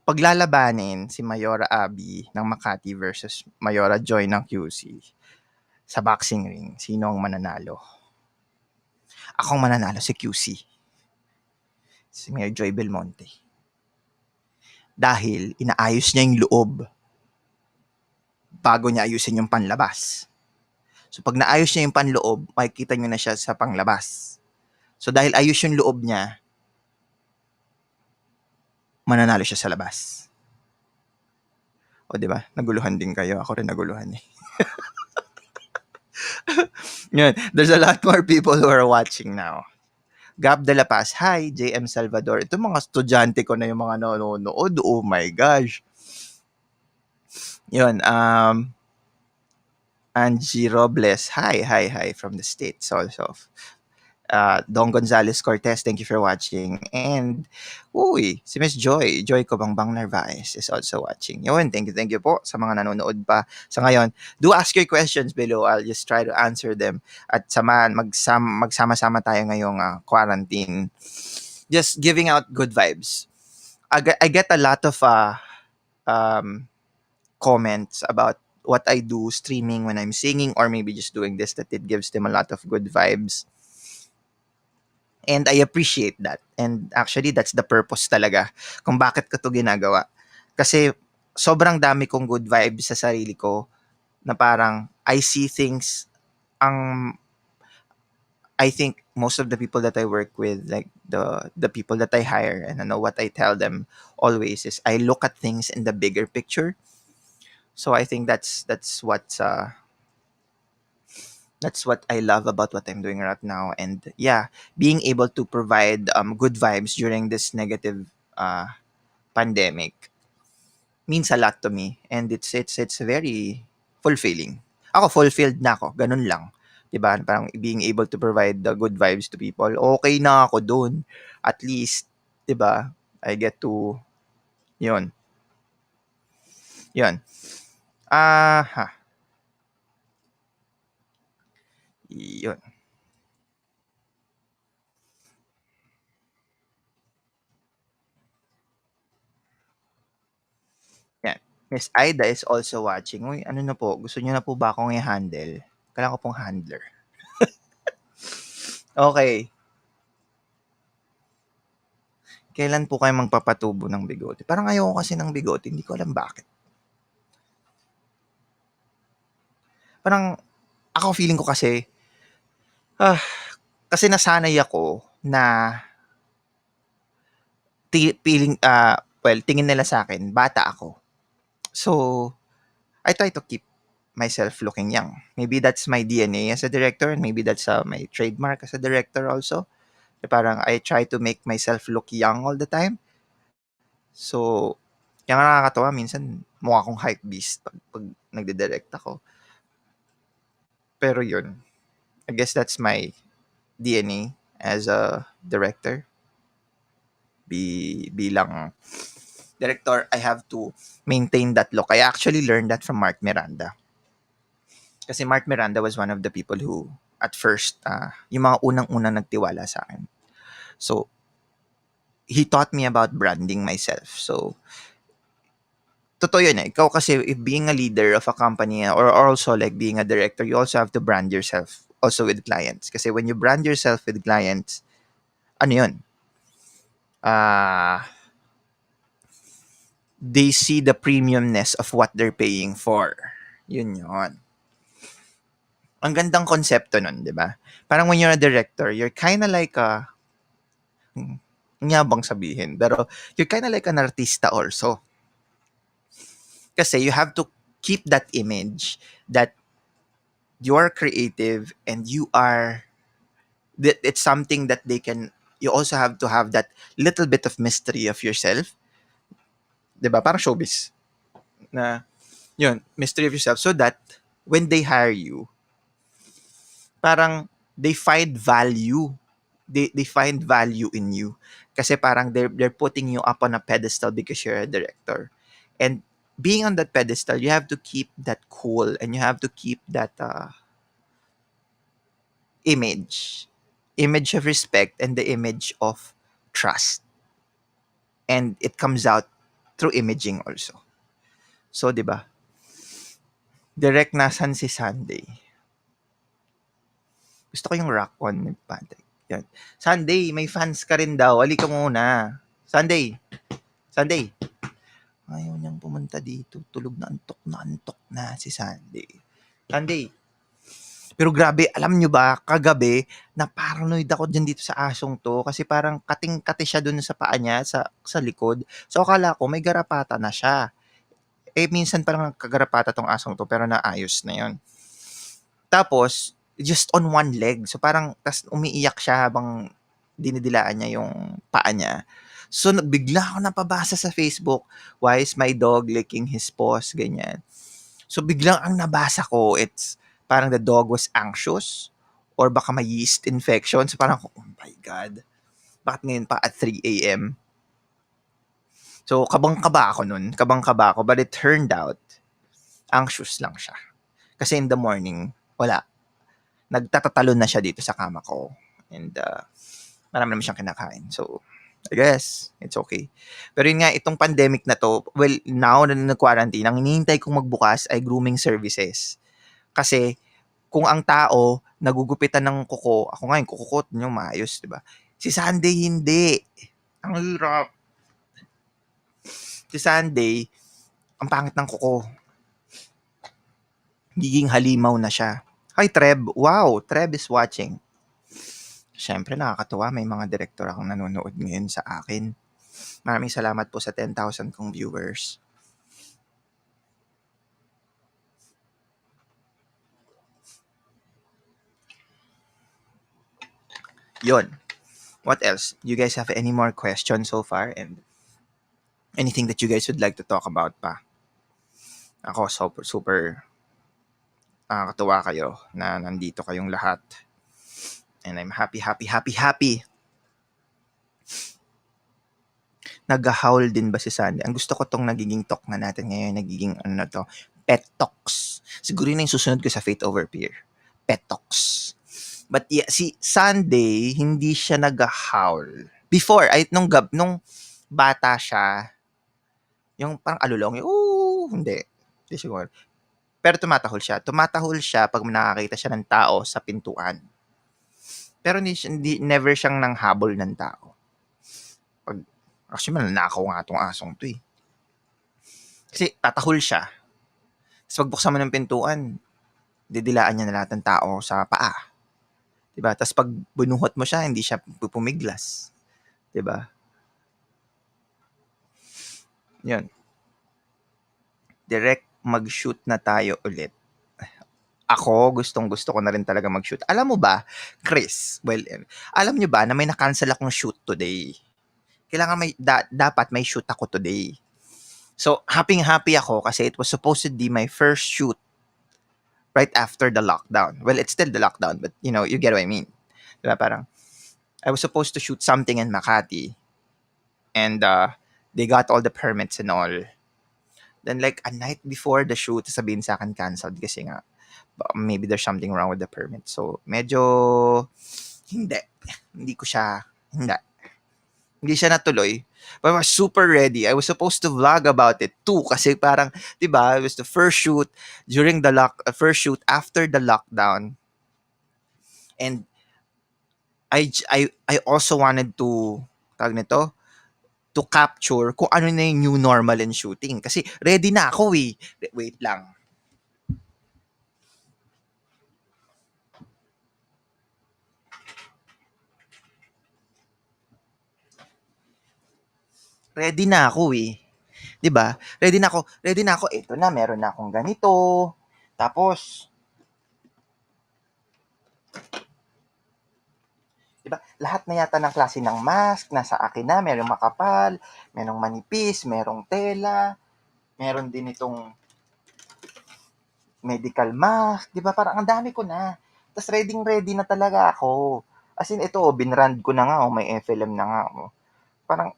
A: paglalabanin si Mayora Abi ng Makati versus Mayora Joy ng QC sa boxing ring, sino ang mananalo? Akong mananalo si QC, si Mayor Joy Belmonte. Dahil inaayos niya yung loob bago niya ayusin yung panlabas. So pag naayos niya yung panloob, makikita niyo na siya sa panglabas. So dahil ayos yung loob niya, mananalo siya sa labas. O di ba? Naguluhan din kayo. Ako rin naguluhan eh. Yun. There's a lot more people who are watching now. Gab de la Paz, hi, JM Salvador. Ito mga estudyante ko na yung mga nanonood. Oh my gosh. Yun, Angie Robles, hi, from the States also. Don Gonzalez Cortez, thank you for watching. And, uy, si Miss Joy Cobangbang Narvaez is also watching. Yun, thank you po sa mga nanonood pa sa ngayon. Do ask your questions below. I'll just try to answer them. At magsama-sama tayo ngayong quarantine. Just giving out good vibes. I get a lot of um, comments about what I do streaming when I'm singing or maybe just doing this, that it gives them a lot of good vibes. And I appreciate that. And actually, that's the purpose talaga kung bakit ko to ginagawa. Kasi sobrang dami kong good vibes sa sarili ko na parang I see things ang I think most of the people that I work with, like the people that I hire, and I know what I tell them always is I look at things in the bigger picture. So I think that's what I love about what I'm doing right now. And yeah, being able to provide good vibes during this negative pandemic means a lot to me, and it's very fulfilling. Ako fulfilled na ako, ganun lang. 'Di ba? Parang being able to provide the good vibes to people. Okay na ako doon. At least, 'di ba? I get to 'yon. 'Yon. Ha. 'Yon. Yan. Miss Ida is also watching. Uy, ano na po, gusto niyo na po ba akong i-handle? Kailangan ko pong handler. Okay. Kailan po kayo magpapatubo ng bigote? Parang ayoko kasi ng bigote, hindi ko alam bakit. Parang ako feeling ko kasi ah, kasi nasanay ako na tingin nila sa akin bata ako. So, I try to keep myself looking young. Maybe that's my DNA as a director and maybe that's my trademark as a director also. Parang I try to make myself look young all the time. So, kaya nga nakakatawa minsan mukha akong hype beast pag nagde-direct ako. Pero yun, I guess that's my DNA as a director. Bilang director, I have to maintain that look. I actually learned that from Mark Miranda. Kasi Mark Miranda was one of the people who, at first, yung mga unang-unang nagtiwala sa akin. So, he taught me about branding myself. So, totoo yun eh. Ikaw kasi, if being a leader of a company or also like being a director, you also have to brand yourself also with clients. Kasi when you brand yourself with clients, ano yun? They see the premiumness of what they're paying for. Yun yun. Ang gandang konsepto nun, di ba? Parang when you're a director, you're kinda like ang yabang sabihin, pero you're kinda like an artista also. Kasi you have to keep that image that you're creative and you are, that it's something that they can, you also have to have that little bit of mystery of yourself. Di ba? Parang showbiz. Na, yun, mystery of yourself so that when they hire you, parang they find value. They find value in you. Kasi parang they're putting you up on a pedestal because you're a director. And being on that pedestal, you have to keep that cool and you have to keep that image. Image of respect and the image of trust. And it comes out through imaging also. So, di ba? Direct nasan si Sunday. Gusto ko yung rock on ni Patrick. Yan. Sunday, may fans ka rin daw. Halika muna. Sunday. Sunday. Ayaw niyang pumunta dito. Tulog na antok na si Sunday. Sunday. Pero grabe, alam nyo ba, kagabi, na-paranoid ako dyan dito sa asong to kasi parang kating-kati siya dun sa paa niya, sa likod. So, akala ko may garapata na siya. Eh, minsan parang kagarapata tong asong to, pero naayos na yon. Tapos, just on one leg. So, parang, tas umiiyak siya habang dinidilaan niya yung paa niya. So, bigla ako napabasa sa Facebook, why is my dog licking his paws, ganyan. So, biglang ang nabasa ko, it's parang the dog was anxious or baka may yeast infection. So, parang, oh my God, bakit ngayon pa at 3 a.m.? So, kabang-kaba ako nun. Kabang-kaba ako. But it turned out, anxious lang siya. Kasi in the morning, wala. Nagtatatalon na siya dito sa kama ko. And marami naman siyang kinakain. So, I guess, it's okay. Pero yun nga, itong pandemic na to, well, now na nag-quarantine, ang hinihintay kong magbukas ay grooming services. Kasi, kung ang tao, nagugupitan ng kuko, ako nga yung kuko ko, yung maayos, di ba? Si Sunday, hindi. Ang hirap. Si Sunday, ang pangit ng kuko. Giging halimaw na siya. Hi, Treb. Wow, Treb is watching. Siyempre, nakakatuwa. May mga direktor akong nanonood ngayon sa akin. Maraming salamat po sa 10,000 kong viewers. Yon. What else? You guys have any more questions so far? And anything that you guys would like to talk about pa? Ako, super nakakatuwa kayo na nandito kayong lahat. And I'm happy. Nag-howl din ba si Sandy? Ang gusto ko tong nagiging talk na natin ngayon, nagiging ano na to, pet talks. Siguro yun yung susunod ko sa Faith Over Fear. Pet talks. But yeah, si Sunday, hindi siya nag-howl. Before, nung bata siya, yung parang alulong, yung, hindi. Hindi siguro. Pero tumatahol siya. Tumatahol siya pag nakakita siya ng tao sa pintuan. Pero never siyang nanghabol ng tao. Actually, mananakaw nga tong asong to eh. Kasi tatahol siya. Tapos pagbuksan mo ng pintuan, didilaan niya na lahat ng tao sa paa. Diba? Tapos pag bunuhot mo siya, hindi siya pumiglas. Diba? Yun. Direct mag-shoot na tayo ulit. Ako, gustong-gusto ko na rin talaga mag-shoot. Alam mo ba, Chris, well, alam nyo ba na may na-cancel akong shoot today? Kailangan dapat may shoot ako today. So, happy ako kasi it was supposed to be my first shoot right after the lockdown. Well, it's still the lockdown, but you know, you get what I mean. Diba? Parang, I was supposed to shoot something in Makati and they got all the permits and all. Then like a night before the shoot, sabihin sa akin canceled kasi nga maybe there's something wrong with the permit. So, medyo hindi siya natuloy. But I was super ready. I was supposed to vlog about it too kasi parang, 'di ba, it was the first shoot during the first shoot after the lockdown. And I also wanted to to capture kung ano na yung new normal in shooting kasi ready na ako eh. Wait lang. Ready na ako eh. 'Di ba? Ready na ako. Ito na, meron na akong ganito. Tapos 'di ba? Lahat na yata ng klase ng mask nasa akin na, merong makapal, merong manipis, merong tela, meron din itong medical mask, 'di ba? Parang ang dami ko na. Tas ready na talaga ako. As in, ito, binrand ko na nga, oh, may FLM na nga. Oh. Parang,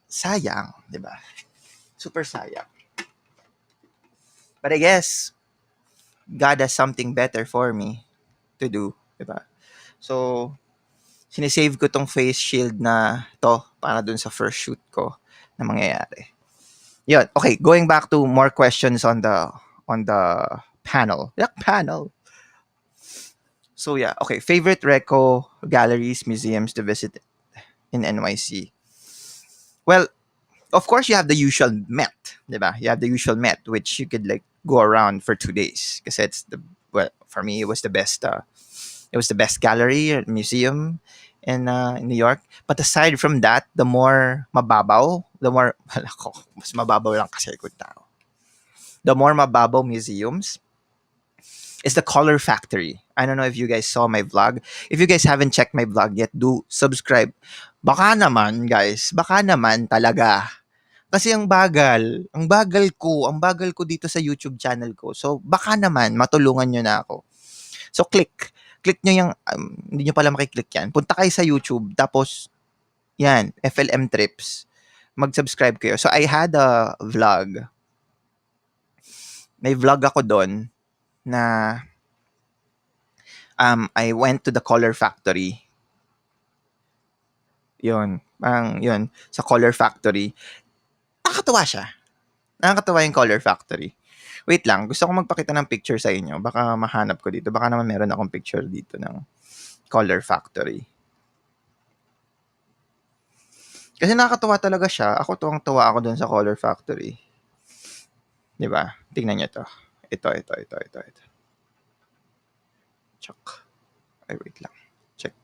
A: sayang, di ba? Super sayang. But I guess, God has something better for me to do, di ba? So, sinisave ko tong face shield na to para dun sa first shoot ko na mangyayari. Yun. Okay, going back to more questions on the panel. Yeah, panel. So yeah, okay. Favorite reco galleries, museums to visit in NYC. Well, of course you have the usual Met, diba? You have the usual Met, which you could like go around for 2 days because it's the well for me it was the best. It was the best gallery or museum in New York. But aside from that, the more mababaw, the more ako, mas mababaw lang kasi ko tao. The more mababaw museums is the Color Factory. I don't know if you guys saw my vlog. If you guys haven't checked my vlog yet, do subscribe. Baka naman, guys. Baka naman talaga. Kasi ang bagal ko dito sa YouTube channel ko. So, baka naman, matulungan nyo na ako. So, click nyo yung, hindi nyo pala makiklik yan. Punta kayo sa YouTube, tapos, yan, FLM Trips. Mag-subscribe kayo. So, I had a vlog. May vlog ako doon na I went to the Color Factory. Yun, sa Color Factory. Nakakatuwa siya. Nakakatuwa yung Color Factory. Wait lang, gusto ko magpakita ng picture sa inyo. Baka mahanap ko dito. Baka naman meron akong picture dito ng Color Factory. Kasi nakakatuwa talaga siya. Ako tuwang-tuwa ako dun sa Color Factory. Di ba? Tingnan niyo to. Ito. Check. Ay, wait lang. Check.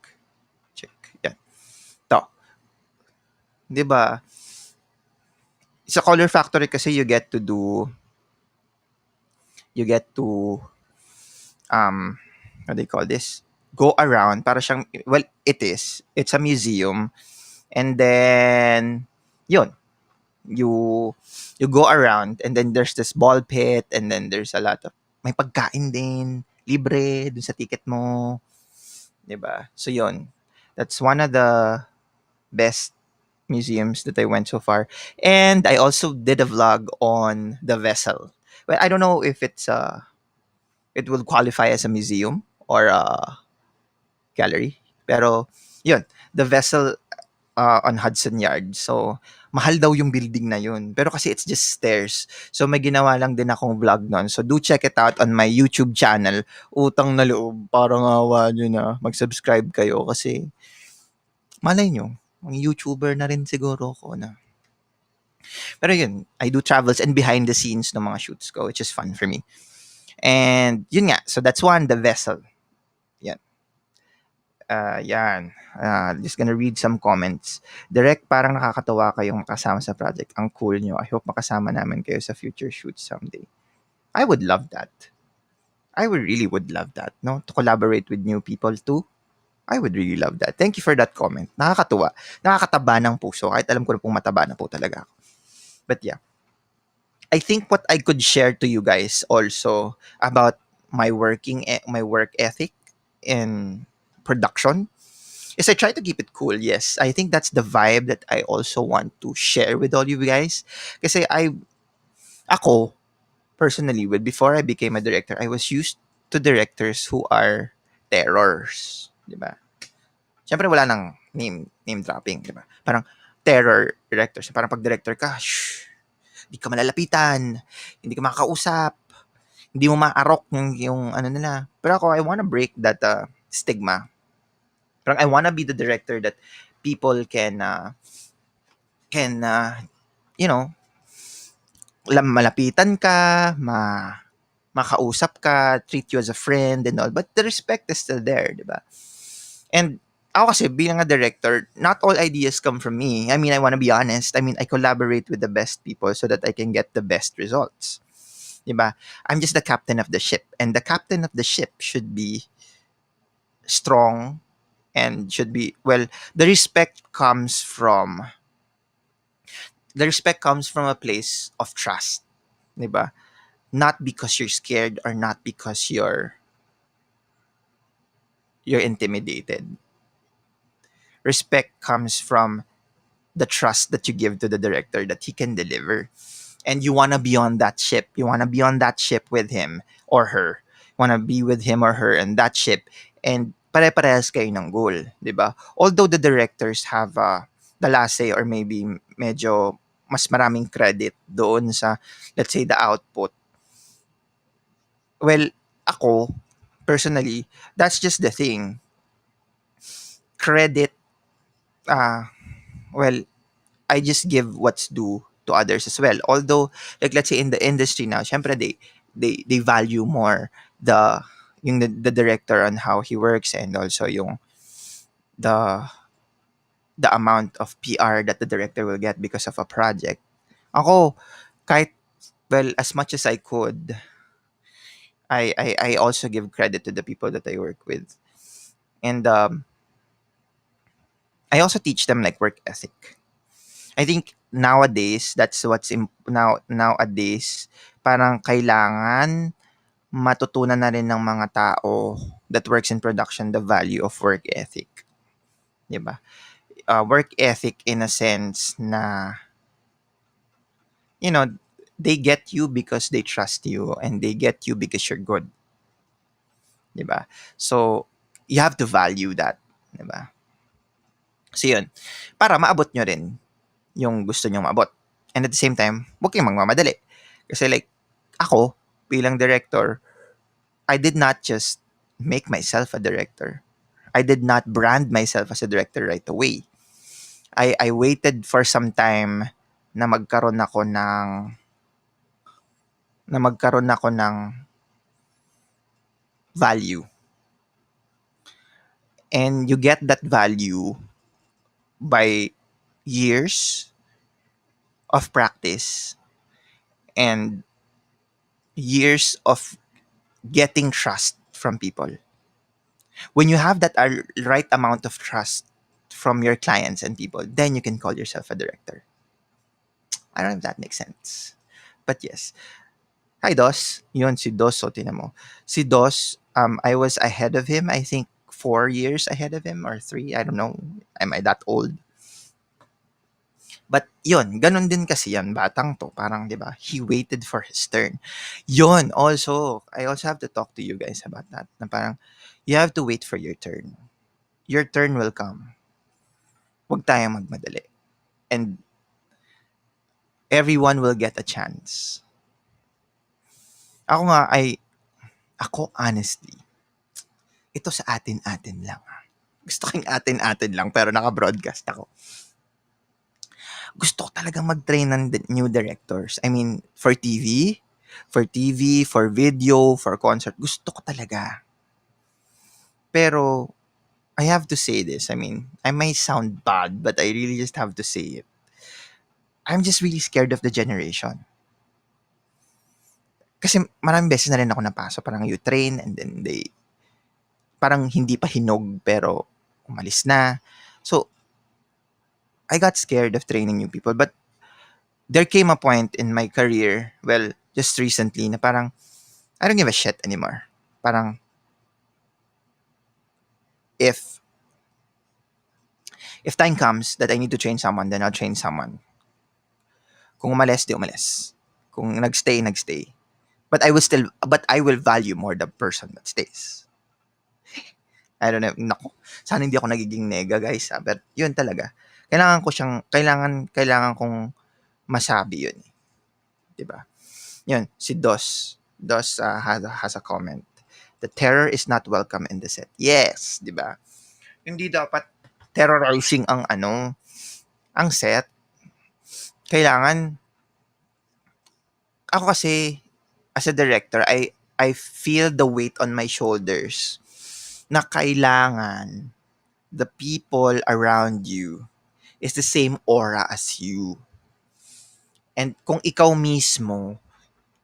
A: Yan. To. Di ba? Sa Color Factory kasi you get to what do you call this? Go around para siyang, well, it's a museum, and then yun, you go around, and then there's this ball pit, and then there's a lot of, may pagkain din, libre dun sa ticket mo, diba? So yun, that's one of the best museums that I went so far. And I also did a vlog on the vessel. Well, I don't know if it will qualify as a museum or a gallery. Pero, yun, the vessel on Hudson Yard. So, mahal daw yung building na yun. Pero kasi it's just stairs. So, may ginawa lang din akong vlog nun. So, do check it out on my YouTube channel. Utang na loob. Parang awa nyo na. Mag-subscribe kayo kasi malay nyo, ang YouTuber na rin siguro ko na. Pero yun, I do travels and behind the scenes ng mga shoots ko, which is fun for me. And yun nga, so that's one, the vessel. Yan. Yan. Just gonna read some comments. Direct, parang nakakatawa kayong makasama sa project. Ang cool nyo. I hope makasama namin kayo sa future shoots someday. I would love that. I really would love that, no? To collaborate with new people too. I would really love that. Thank you for that comment. Nakakatuwa. Nakakataba ng puso. Kahit alam ko na pong mataba na po talaga ako. But yeah. I think what I could share to you guys also about my work ethic in production is I try to keep it cool. Yes, I think that's the vibe that I also want to share with all you guys. Kasi ako personally, before I became a director, I was used to directors who are terrors, di ba? Siyempre wala nang name dropping, di ba? Parang terror directors. Parang pag director ka, shh, hindi ka malalapitan, hindi ka makakausap, hindi mo maarok yung ano nila. Pero ako, I wanna break that stigma. Parang I wanna be the director that people can you know, malapitan ka, makausap ka, treat you as a friend and all. But the respect is still there, di ba? And ako kasi being a director, not all ideas come from me. I mean, I want to be honest. I mean, I collaborate with the best people so that I can get the best results. Diba? I'm just the captain of the ship. And the captain of the ship should be strong and should be, well, the respect comes from a place of trust. Diba? Not because you're scared or not because you're you're intimidated. Respect comes from the trust that you give to the director that he can deliver. And you want to be on that ship. You want to be on that ship with him or her. You want to be with him or her in that ship. And pare-parehas kayo ng goal, di ba? Although the directors have the last say or maybe medyo mas maraming credit doon sa, let's say, the output. Well, ako, personally, that's just the thing. Credit, uh, well, I just give what's due to others as well. Although, like let's say in the industry now, syempre they value more the the director on how he works and also yung the the amount of PR that the director will get because of a project. Ako, kahit well as much as I could, I also give credit to the people that I work with, and I also teach them like work ethic. I think nowadays that's nowadays parang kailangan matutunan na rin ng mga tao that works in production the value of work ethic, 'di ba? Work ethic in a sense na you know they get you because they trust you and they get you because you're good, 'di ba? So you have to value that, 'di ba? So yun, para maabot nyo rin yung gusto nyong maabot. And at the same time, huwag kayong magmamadali. Kasi like, ako, bilang director, I did not just make myself a director. I did not brand myself as a director right away. I waited for some time na magkaroon ako ng value. And you get that value by years of practice and years of getting trust from people. When you have that right amount of trust from your clients and people, then you can call yourself a director. I don't know if that makes sense. But yes. Hi, Dos. Yun, si Dos. So, tinan mo. Si Dos, I was ahead of him. I think 4 years ahead of him or 3. I don't know. Am I that old? But yun, ganun din kasi yan, batang to. Parang, di ba, he waited for his turn. Yun, also, I also have to talk to you guys about that. Na parang, you have to wait for your turn. Your turn will come. Huwag tayong magmadali. And everyone will get a chance. Ako nga ako honestly, ito sa atin-atin lang. Gusto kong atin-atin lang pero naka-broadcast ako. Gusto ko talagang mag-train ng new directors. I mean, for TV, for video, for concert. Gusto ko talaga. Pero, I have to say this. I mean, I may sound bad, but I really just have to say it. I'm just really scared of the generation. Kasi maraming beses na rin ako napasok. Parang you train and then parang hindi pa hinog pero umalis na. So, I got scared of training new people. But there came a point in my career, well, just recently, na parang, I don't give a shit anymore. Parang, if time comes that I need to train someone, then I'll train someone. Kung umalis, di umalis. Kung nagstay, nagstay. But I will value more the person that stays. I don't know, naku, sana hindi ako nagiging nega, guys. But yun talaga. Kailangan kong masabi yun. Diba? Yun, si Dos. Dos has a comment. The terror is not welcome in the set. Yes, diba? Hindi dapat terrorizing ang set. Kailangan, ako kasi, as a director, I feel the weight on my shoulders na kailangan the people around you is the same aura as you. And kung ikaw mismo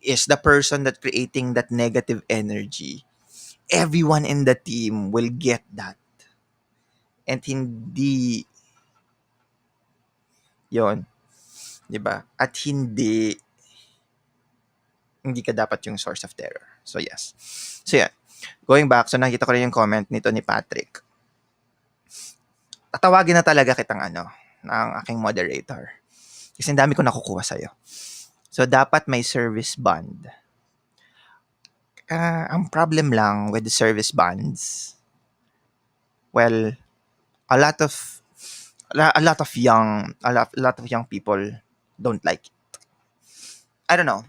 A: is the person that creating that negative energy, everyone in the team will get that. And hindi yon, 'di ba? At hindi ka dapat yung source of terror. So yes. So yeah. Going back, so nakita ko rin yung comment nito ni Patrick. Tatawagin na talaga kitang ng aking moderator. Kasi ang dami ko nakukuha sa'yo. So, dapat may service bond. Ang problem lang with the service bonds, well, a lot of a lot of young people don't like it. I don't know.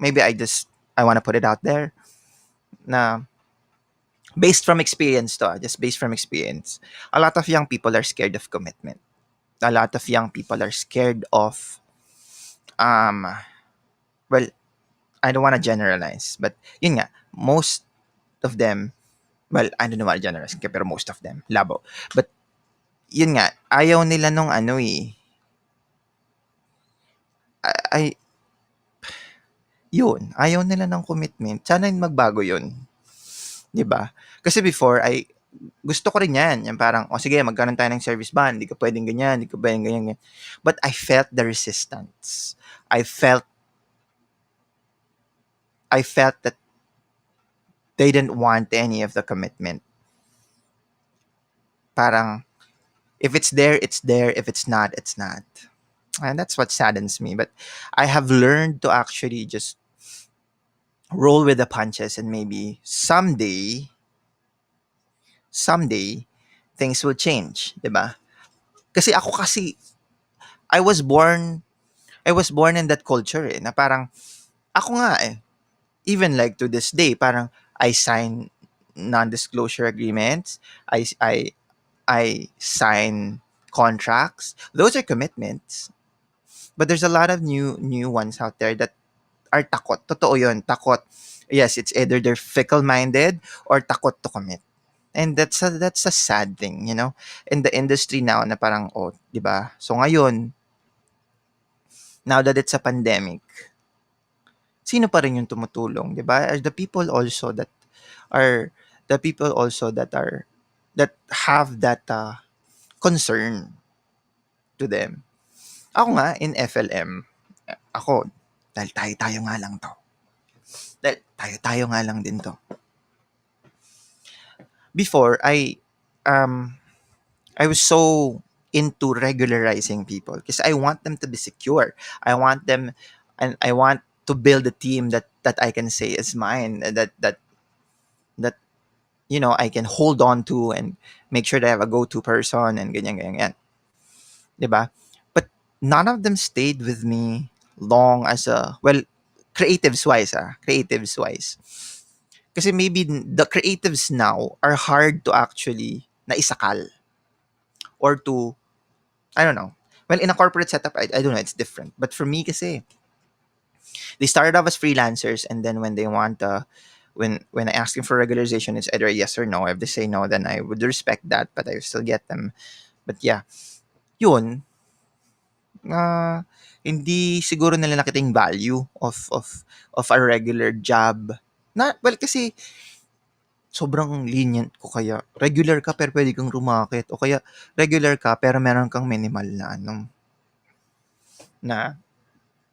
A: Maybe I want to put it out there na based from experience to, just based from experience. A lot of young people are scared of commitment. A lot of young people are scared of um well, I don't want to generalize, but yun nga, most of them, well, I don't know what to generalize, pero most of them, labo. But yun nga, ayaw nila nung ay, yun, ayaw nila ng commitment. Sana yung magbago yun. 'Di ba? Kasi before ay gusto ko rin 'yan, yung parang, "O sige, magkaroon tayo ng service ban, hindi ka puwedeng ganyan, hindi ka puwedeng ganyan, ganyan." But I felt the resistance. I felt I felt that they didn't want any of the commitment. Parang if it's there, it's there. If it's not, it's not. And that's what saddens me. But I have learned to actually just roll with the punches, and maybe someday things will change, 'di ba? Kasi I was born I was born in that culture na parang ako nga even like to this day parang I sign non-disclosure agreements. I sign contracts. Those are commitments. But there's a lot of new ones out there that are takot. Totoo 'yun, takot. Yes, it's either they're fickle-minded or takot to commit. And that's a sad thing, in the industry now na parang, oh, 'di ba? So ngayon, now that it's a pandemic, sino pa rin yung tumutulong, 'di ba? Are the people also are the people also that have that concern to them. Ako nga in FLM, ako dahil tayo-tayo nga lang 'to. Dahil tayo-tayo nga lang din 'to. Before I was so into regularizing people because I want them to be secure. I want them and I want to build a team that I can say is mine, that I can hold on to and make sure they have a go-to person and ganyan ganyan, ganyan. 'Di ba? But none of them stayed with me long as a well creatives wise. Kasi maybe the creatives now are hard to actually naisakal or to I don't know. Well, in a corporate setup, I don't know, it's different. But for me kasi, they started off as freelancers, and then when they want when I ask them for regularization, it's either a yes or no. If they say no, then I would respect that, but I would still get them. But yeah, yun, uh, hindi siguro nila nakita yung value of a regular job. Well, kasi sobrang lenient ko, kaya regular ka pero pwede kang rumakit, o kaya regular ka pero meron kang minimal na na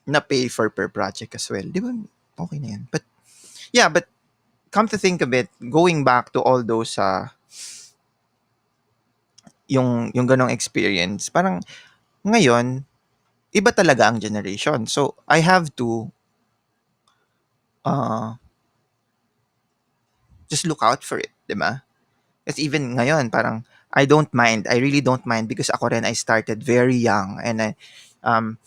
A: na pay for per project as well. Di ba? Okay na yan. But yeah, but come to think of it, going back to all those yung ganong experience, parang ngayon iba talaga ang generation. So I have to uh just look out for it, di ba? Kasi even ngayon, parang I really don't mind because ako rin, I started very young, and um,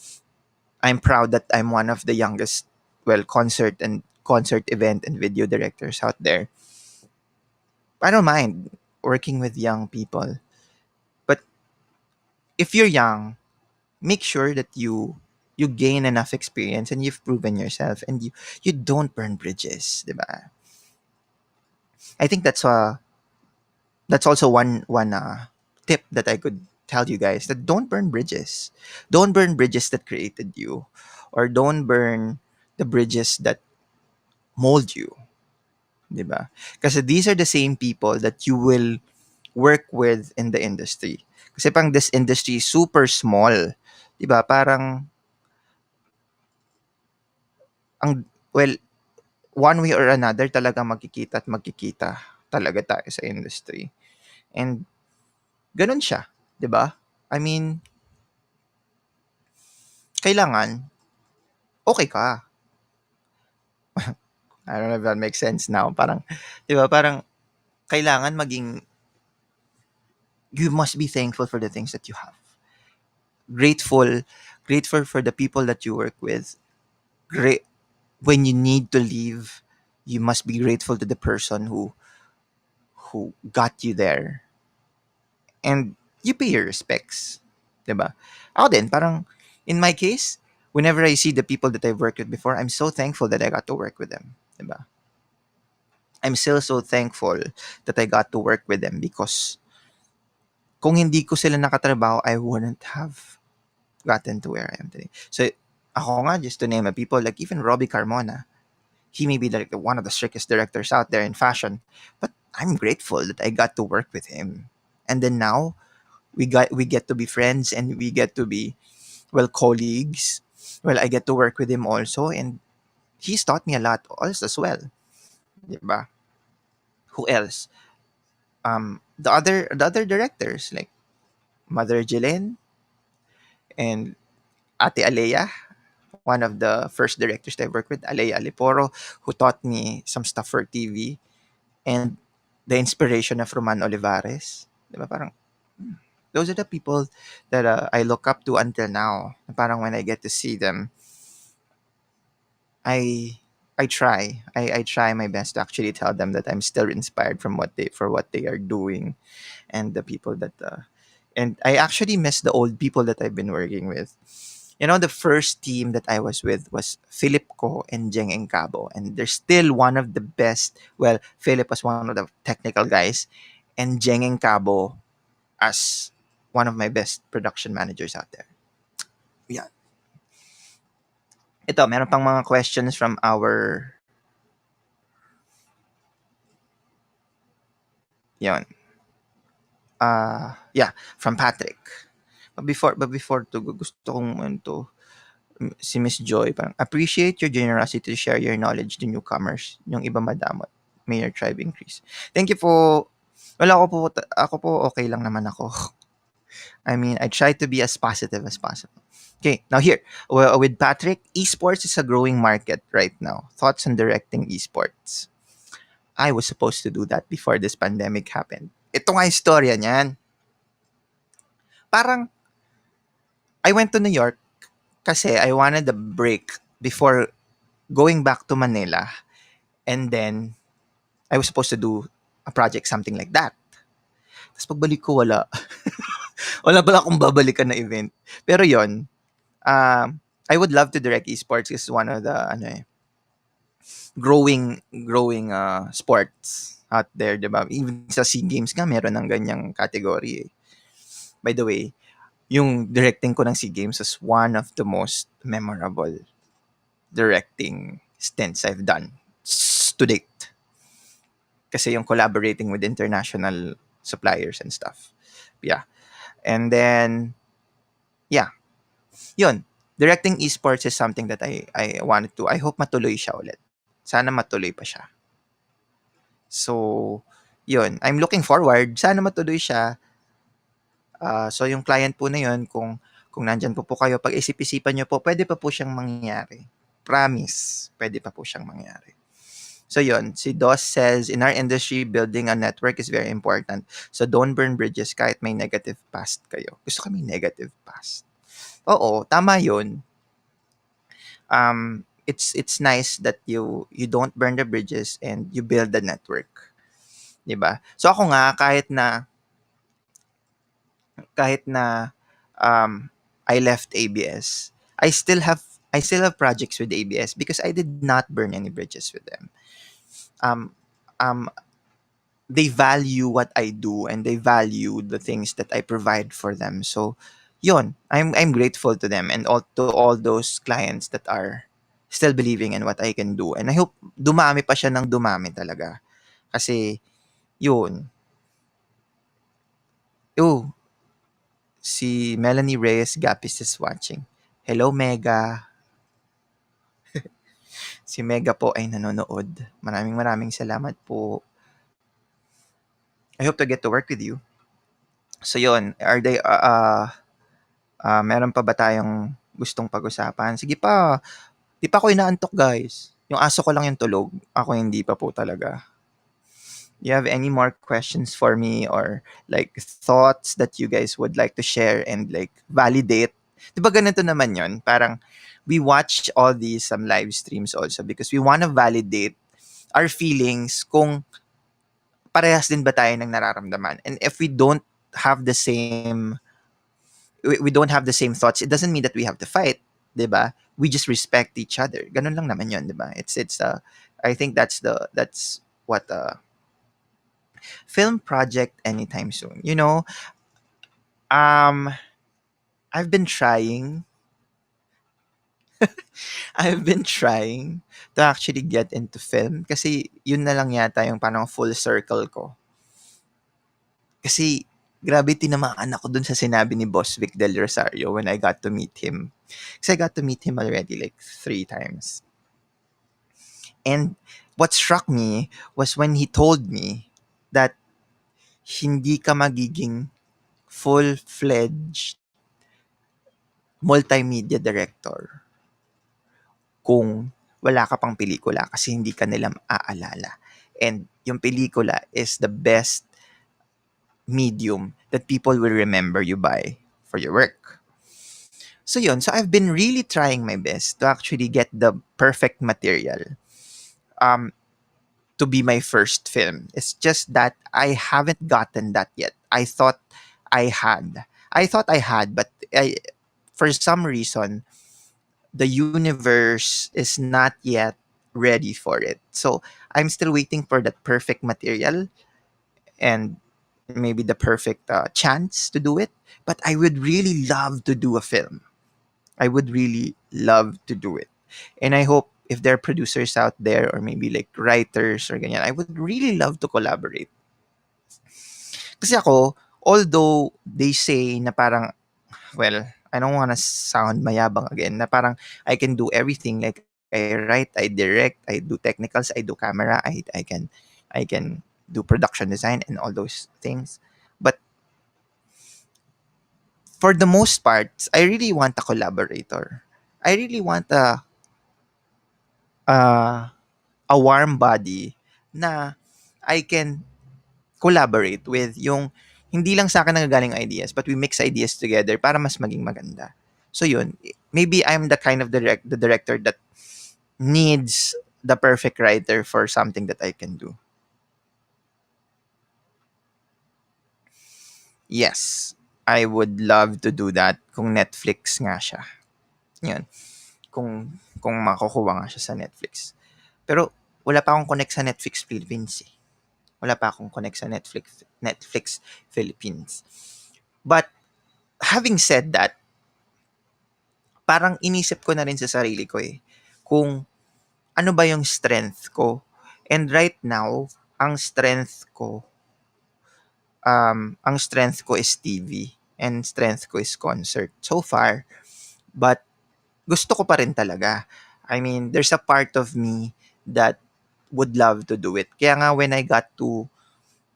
A: I'm proud that I'm one of the youngest, well, concert event and video directors out there. I don't mind working with young people. But if you're young, make sure that you gain enough experience and you've proven yourself, and you don't burn bridges, diba? I think that's also one tip that I could tell you guys, that don't burn bridges. Don't burn bridges that created you, or don't burn the bridges that mold you, 'di ba? Kasi these are the same people that you will work with in the industry. Kasi pang this industry is super small, 'di ba? Parang ang well, one way or another talaga magkikita at magkikita talaga tayo sa industry. And ganun siya, 'di ba? I mean, kailangan okay ka. I don't know if that makes sense now. Parang, 'di ba? Parang kailangan maging you must be thankful for the things that you have. Grateful, grateful for the people that you work with. Great when you need to leave, you must be grateful to the person who got you there. And you pay your respects. 'Di ba? Ako din, parang, in my case, whenever I see the people that I've worked with before, I'm so thankful that I got to work with them. 'Di ba? I'm still so thankful that I got to work with them because kung hindi ko sila nakatrabaho, I wouldn't have gotten to where I am today. So, ako nga, just to name a people, like even Robbie Carmona, he may be like one of the strictest directors out there in fashion, but I'm grateful that I got to work with him. And then now, we get to be friends and we get to be, well, colleagues. Well, I get to work with him also, and he's taught me a lot also as well. Diba? Who else? The other directors like Mother Jillian and Ate Alea, one of the first directors that I worked with, Alea Aliporo, who taught me some stuff for TV, and the inspiration of Roman Olivares. Diba? Parang, those are the people that I look up to until now. Parang when I get to see them, I I try my best to actually tell them that I'm still inspired from what they are doing, and the people that and I actually miss the old people that I've been working with. You know, the first team that I was with was Philip Ko and Jeng Engcabo, and they're still one of the best. Well, Philip was one of the technical guys, and Jeng Engcabo as one of my best production managers out there. Yeah. Ito, meron pang mga questions from our, yon, yeah, from Patrick. But before to, gusto kong to si Miss Joy, parang appreciate your generosity to share your knowledge to newcomers. Yung iba madamot. May your tribe increase. Thank you po. Well, ako po okay lang naman ako. I mean, I try to be as positive as possible. Okay, now here, well, with Patrick, esports is a growing market right now. Thoughts on directing esports? I was supposed to do that before this pandemic happened. Ito nga istorya niyan. Parang, I went to New York kasi I wanted a break before going back to Manila. And then, I was supposed to do a project, something like that. Tapos pagbalik ko, wala. Wala pala akong babalikan na event. Pero yon, um, I would love to direct esports is one of the growing sports out there, 'di ba? Even sa SEA Games nga meron ng ganyang category. Eh. By the way, yung directing ko ng SEA Games is one of the most memorable directing stints I've done to date. Kasi yung collaborating with international suppliers and stuff. Yeah. And then, yeah, yun. Directing esports is something that I wanted to. I hope matuloy siya ulit. Sana matuloy pa siya. So, yun. I'm looking forward. Sana matuloy siya. So, yung client po na yun, kung nandyan po kayo, pag isip-isipan nyo po, pwede pa po siyang mangyari. Promise. Pwede pa po siyang mangyari. So yun, si Dos says, in our industry, building a network is very important. So don't burn bridges kahit may negative past kayo. Gusto kami negative past. Oo, tama yun. It's nice that you don't burn the bridges and you build the network. 'Di ba? So ako nga kahit na I left ABS, I still have projects with ABS because I did not burn any bridges with them. Um um they value what I do and they value the things that I provide for them. So, yun, I'm grateful to them and to all those clients that are still believing in what I can do. And I hope dumami pa siya ng dumami talaga. Kasi, yun. Oh, si Melanie Reyes Gapis is watching. Hello, Mega. Si Mega po ay nanonood. Maraming maraming salamat po. I hope to get to work with you. So yun, meron pa ba tayong gustong pag-usapan? Sige pa, di pa ako inaantok guys. Yung aso ko lang yung tulog. Ako hindi pa po talaga. You have any more questions for me or like thoughts that you guys would like to share and like validate? Di ba ganito naman yun? Parang we watch all these live streams also because we want to validate our feelings kung parehas din ba tayo ng nararamdaman. And if we don't have the same we don't have the same thoughts, it doesn't mean that we have to fight, 'di ba? We just respect each other. Ganun lang naman 'yun, 'di ba? It's I think that's what film project anytime soon. Um I've been trying I've been trying to actually get into film kasi yun na lang yata yung parang full circle ko. Kasi grabe tinamaan ako dun sa sinabi ni Boss Vic Del Rosario when I got to meet him. Kasi I got to meet him already like 3 times. And what struck me was when he told me that hindi ka magiging full-fledged multimedia director kung wala ka pang pelikula kasi hindi ka nila maaalala. And yung pelikula is the best medium that people will remember you by for your work. So yun, so I've been really trying my best to actually get the perfect material um, to be my first film. It's just that I haven't gotten that yet. I had. I thought I had, but for some reason, the universe is not yet ready for it. So I'm still waiting for that perfect material and maybe the perfect chance to do it. But I would really love to do a film. I would really love to do it. And I hope if there are producers out there or maybe like writers or ganyan, I would really love to collaborate. Kasi ako, although they say na parang, well, I don't wanna sound mayabang again, na parang I can do everything. Like, I write, I direct, I do technicals, I do camera, I can do production design and all those things. But for the most part, I really want a collaborator. I really want uh, a warm body na I can collaborate with yung hindi lang sa akin nagagaling ideas but we mix ideas together para mas maging maganda. So yun, maybe I'm the kind of the director that needs the perfect writer for something that I can do. Yes, I would love to do that kung Netflix nga siya. Yun, kung makukuha nga siya sa Netflix. Pero wala pa akong connect sa Netflix Philippines eh. Wala pa akong connect sa Netflix Philippines. But having said that, parang inisip ko na rin sa sarili ko eh, kung ano ba yung strength ko. And right now, ang strength ko is TV and strength ko is concert so far. But gusto ko pa rin talaga. I mean, there's a part of me that would love to do it. Kaya nga when I got to,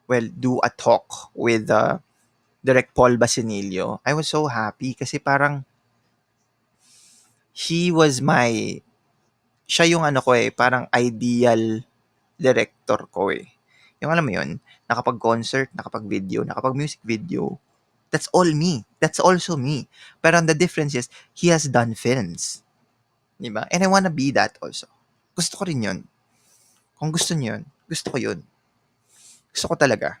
A: well, do a talk with Direct Paul Basinilio, I was so happy kasi parang he was siya yung ano ko eh, parang ideal director ko eh. Yung alam mo yun, nakapag-concert, nakapag-video, nakapag-music video. That's all me. That's also me. Pero the difference is, he has done films. Diba? And I wanna be that also. Gusto ko rin yun. Kung gusto niyo yun, gusto ko yun. Gusto ko talaga.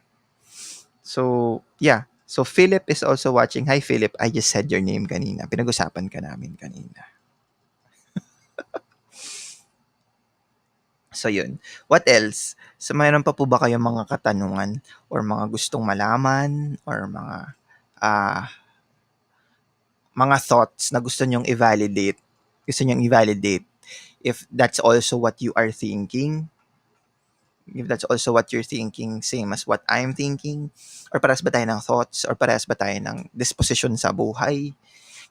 A: So, yeah. So, Philip is also watching. Hi, Philip. I just said your name kanina. Pinag-usapan ka namin kanina. So, yun. What else? So, mayroon pa po ba kayong mga katanungan or mga gustong malaman or mga thoughts na gusto nyong i-validate? Gusto nyong i-validate if that's also what you are thinking? If that's also what you're thinking, same as what I'm thinking? Or parehas ba tayo ng thoughts? Or parehas ba tayo ng disposition sa buhay?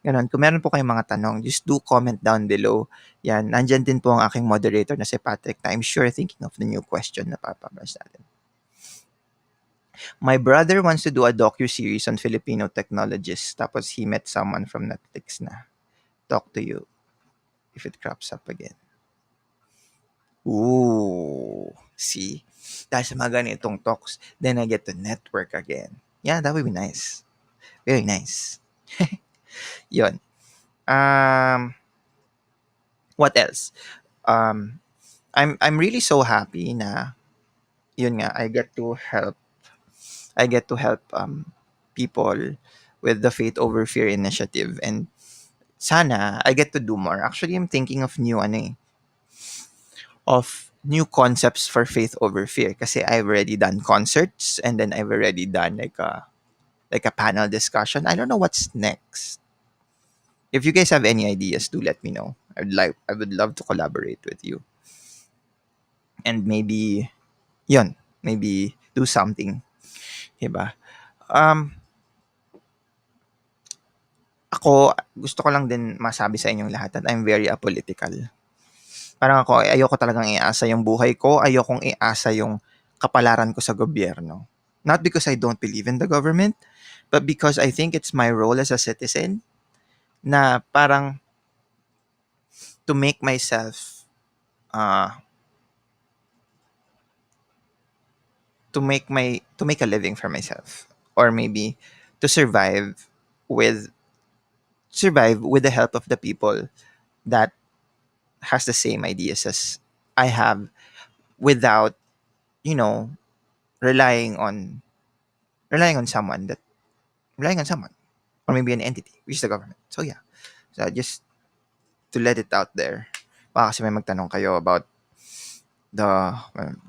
A: Gano'n. Kung meron po kayong mga tanong, just do comment down below. Yan, nandiyan din po ang aking moderator na si Patrick na I'm sure thinking of the new question na papabash natin. My brother wants to do a docu-series on Filipino technologists tapos he met someone from Netflix na. Talk to you if it crops up again. Ooh, see? Dahil sa mga ganitong talks, then I get to network again. Yeah, that would be nice. Very nice. Yun. What else? Um, I'm really so happy na yun nga I get to help people with the Faith Over Fear initiative, and sana I get to do more. Actually, I'm thinking of new concepts for Faith Over Fear kasi I've already done concerts, and then I've already done like a panel discussion. I don't know what's next. If you guys have any ideas, do let me know. I would love to collaborate with you. And maybe do something, 'di ba? Um Ako, gusto ko lang din masabi sa inyong lahat that I'm very apolitical. Parang ako, ayoko talagang iasa yung buhay ko, ayokong iasa yung kapalaran ko sa gobyerno. Not because I don't believe in the government, but because I think it's my role as a citizen na parang to make myself uh to make a living for myself, or maybe to with survive with the help of the people that has the same ideas as I have, without, you know, relying on relying on someone that relying on someone, or maybe an entity, which is the government. So yeah. So just to let it out there. Baka kasi may magtanong kayo about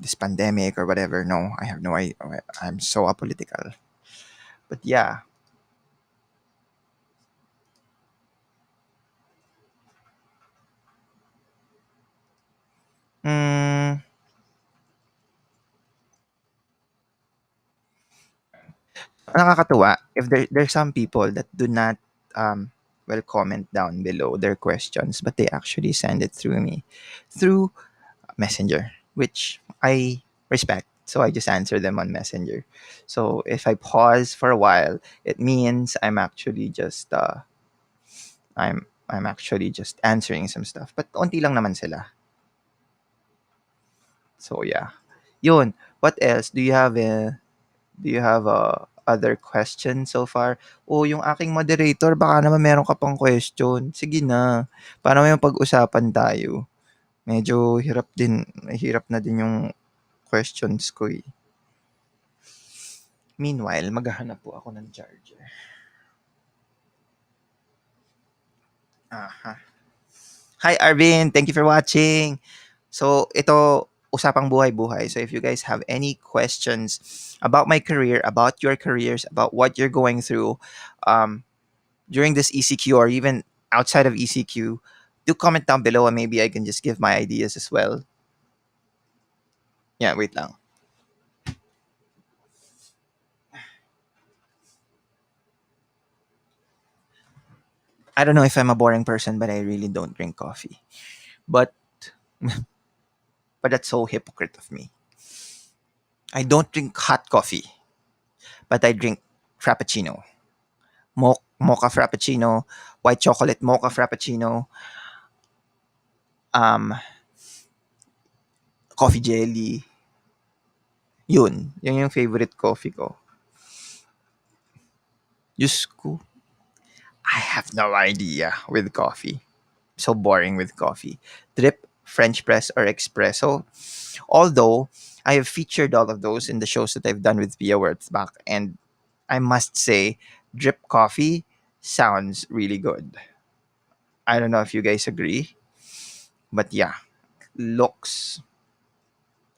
A: this pandemic or whatever. No, I have no idea. I'm so apolitical. But yeah. Mm, nakakatuwa if there's some people that do not comment down below their questions, but they actually send it through me through Messenger, which I respect. So I just answer them on Messenger. So if I pause for a while, it means I'm actually just answering some stuff. But onti lang naman sila. So yeah. Yun. What else? Do you have other questions so far? O yung aking moderator, baka naman meron ka pang question. Sige na. Para may pag-usapan tayo. Medyo hirap na din yung questions ko eh. Meanwhile, maghahanap po ako ng charger. Aha. Hi Arvin, thank you for watching. So, ito usapang buhay-buhay. So, if you guys have any questions about my career, about your careers, about what you're going through during this ECQ or even outside of ECQ, do comment down below and maybe I can just give my ideas as well. Yeah, wait lang. I don't know if I'm a boring person, but I really don't drink coffee. But that's so hypocrite of me. I don't drink hot coffee, but I drink frappuccino. Mocha frappuccino, white chocolate mocha frappuccino, um, coffee jelly. Yun yung favorite coffee ko. Diyos ko, I have no idea with coffee. So boring with coffee. Drip, French press, or espresso. Although, I have featured all of those in the shows that I've done with Pia Wurtzbach, and I must say, drip coffee sounds really good. I don't know if you guys agree, but yeah, looks.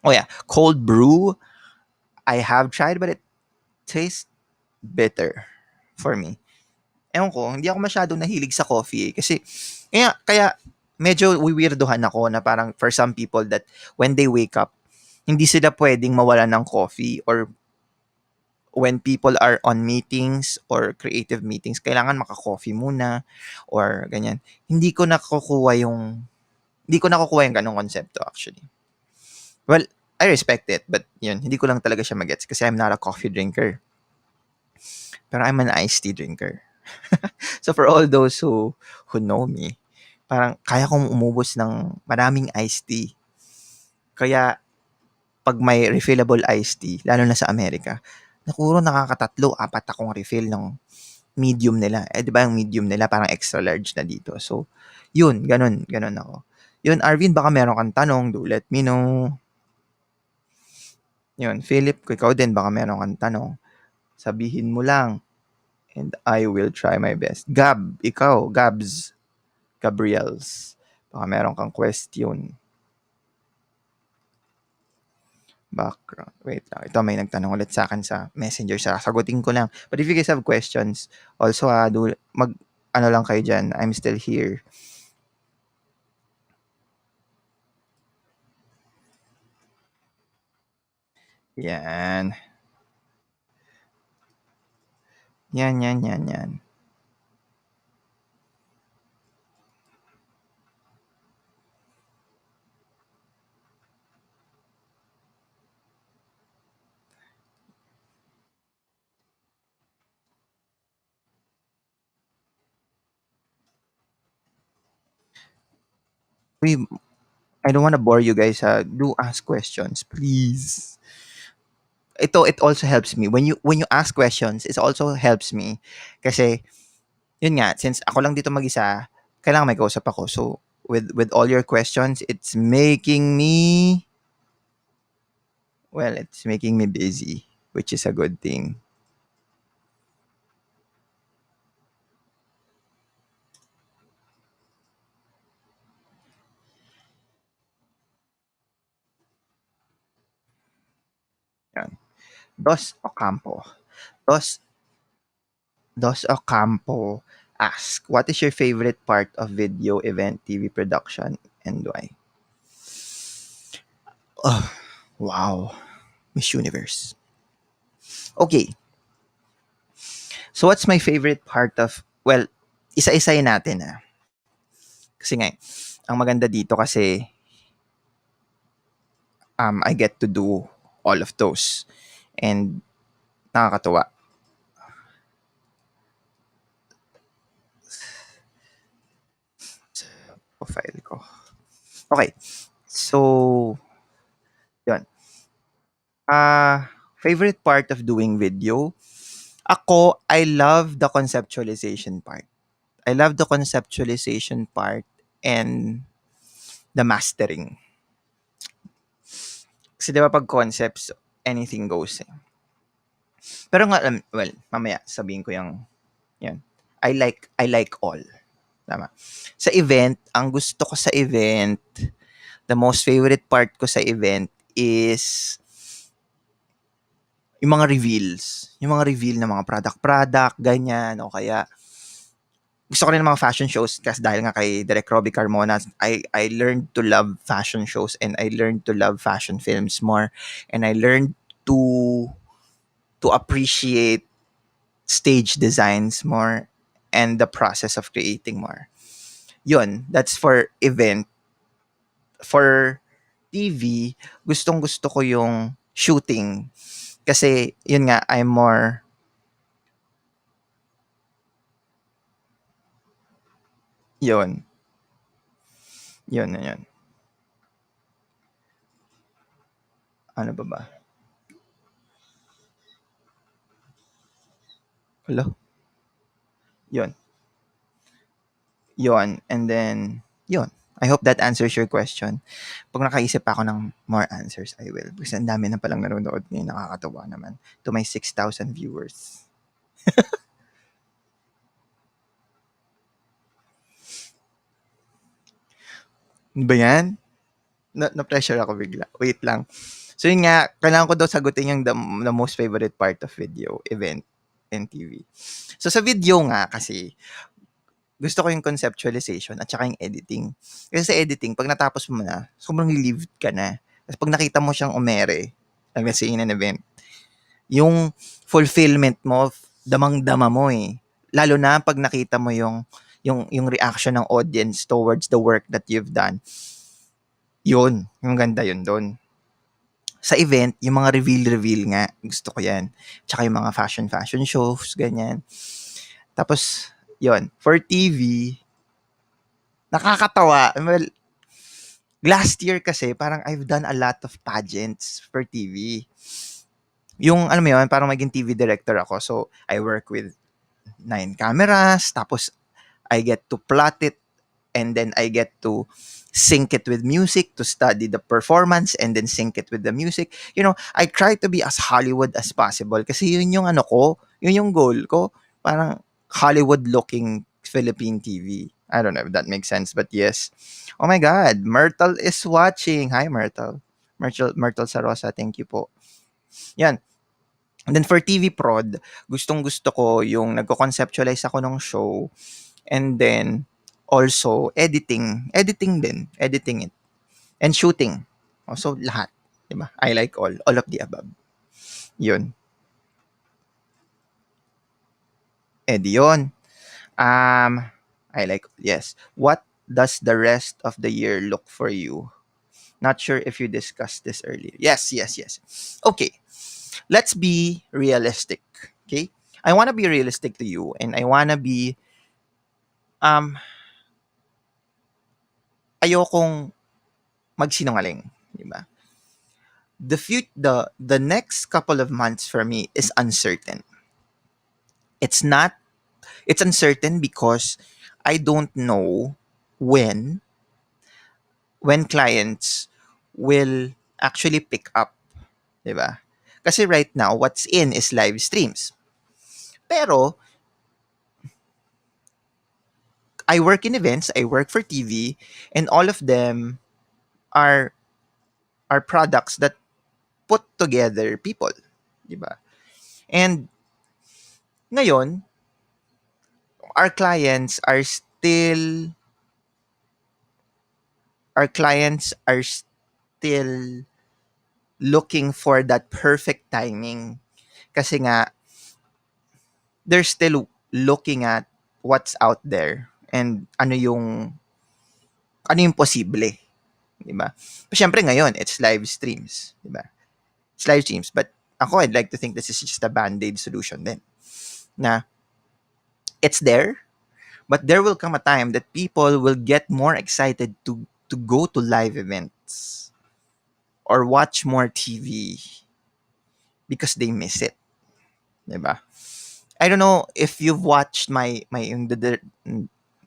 A: Oh yeah, cold brew. I have tried, but it tastes bitter for me. Ewan ko, hindi ako masyadong nahilig sa coffee eh. Kasi, kaya medyo weirdohan ako na parang for some people that when they wake up, hindi sila pwedeng mawala ng coffee, or when people are on meetings or creative meetings, kailangan maka-coffee muna or ganyan. Hindi ko nakukuha yung ganong konsepto actually. Well, I respect it, but yun, hindi ko lang talaga siya magets kasi I'm not a coffee drinker. Pero I'm an iced tea drinker. So for all those who know me, parang kaya kong umubos ng maraming iced tea. Kaya pag may refillable iced tea, lalo na sa Amerika, nakuro nakakatatlo, apat akong refill ng medium nila. Eh, di ba yung medium nila parang extra large na dito. So, yun, ganun ako. Yun, Arvin, baka meron kang tanong, do let me know. Yun, Philip, ikaw din, baka meron kang tanong. Sabihin mo lang, and I will try my best. Gab, ikaw, Gabriels, baka meron kang question. Background. Wait lang. Ito may nagtanong ulit sa akin sa Messenger. Sagutin ko lang. But if you guys have questions, also ano lang kayo dyan. I'm still here. Yan. Yan. Uy, I don't wanna bore you guys. Do ask questions, please. It also helps me. When you ask questions, it also helps me. Kasi, yun nga, since ako lang dito mag-isa, kailangan may kausap ako. So, with all your questions, it's making me busy, which is a good thing. Yan. Dos Ocampo. Dos Dos Ocampo ask, what is your favorite part of video, event, TV production, and why? Oh, wow. Miss Universe. Okay. So what's my favorite part of, well, isa-isayin natin Kasi nga, ang maganda dito kasi I get to do all of those. And nakakatuwa. Profile ko. Okay. So, yun. Favorite part of doing video? Ako, I love the conceptualization part. I love the conceptualization part and the mastering. Kasi di ba pag concepts, anything goes Pero nga, well, mamaya sabihin ko yan. I like all. Tama. Sa event, ang gusto ko sa event, the most favorite part ko sa event is yung mga reveals. Yung mga reveal ng mga product, ganyan, o kaya gusto ko rin ng mga fashion shows kasi dahil nga kay Direk Robbie Carmona, I learned to love fashion shows and I learned to love fashion films more and I learned to appreciate stage designs more and the process of creating more. Yun, that's for event. For TV, gustong-gusto ko yung shooting. Kasi, yun nga, I'm more, yun, yun. Ano ba? Hello? Yun. Yun. And then, yun. I hope that answers your question. Pag nakaisip ako ng more answers, I will. Kasi ang dami na palang nanonood ngayon. Nakakatawa naman. To my 6,000 viewers. Ano ba yan? Na-pressure ako bigla. Wait lang. So yun nga, kailangan ko daw sagutin yung the most favorite part of video, event, and TV. So sa video nga kasi, gusto ko yung conceptualization at saka yung editing. Kasi sa editing, pag natapos mo na, sobrang relieved ka na. Tapos pag nakita mo siyang umere, like let's say in an event, yung fulfillment mo, damang-dama mo eh. Lalo na pag nakita mo yung reaction ng audience towards the work that you've done. Yun, yung ganda yun doon. Sa event, yung mga reveal nga, gusto ko yan. Tsaka yung mga fashion shows, ganyan. Tapos, yun, for TV, nakakatawa. Well, last year kasi, parang I've done a lot of pageants for TV. Yung, alam mo yun, parang maging TV director ako. So, I work with 9 cameras, tapos I get to plot it, and then I get to sync it with music to study the performance and then sync it with the music. You know, I try to be as Hollywood as possible kasi yun yung ano ko, yun yung goal ko. Parang Hollywood looking Philippine TV. I don't know if that makes sense, but yes. Oh my God, Myrtle is watching. Hi, Myrtle. Myrtle Sarosa, thank you po. Yan. And then for TV prod, gustong gusto ko yung nagko-conceptualize ako ng show. And then, also, editing it, and shooting. Also, lahat. Diba? I like all of the above. Yun. Yun. I like, yes. What does the rest of the year look for you? Not sure if you discussed this earlier. Yes, yes, yes. Okay. Let's be realistic. Okay? I want to be realistic to you, and I want to be, um, ayokong magsinungaling. Diba? The next couple of months for me is uncertain. It's not it's uncertain because I don't know when clients will actually pick up, 'di ba? Kasi right now what's in is live streams. Pero I work in events, I work for TV, and all of them are products that put together people, 'di ba? And ngayon, our clients are still our clients are still looking for that perfect timing. Kasi nga, they're still looking at what's out there and ano yung posible. Diba? Siyempre ngayon, it's live streams. Diba? It's live streams. But ako, I'd like to think this is just a band-aid solution din. Na, it's there, but there will come a time that people will get more excited to go to live events or watch more TV because they miss it. Diba? I don't know if you've watched my yung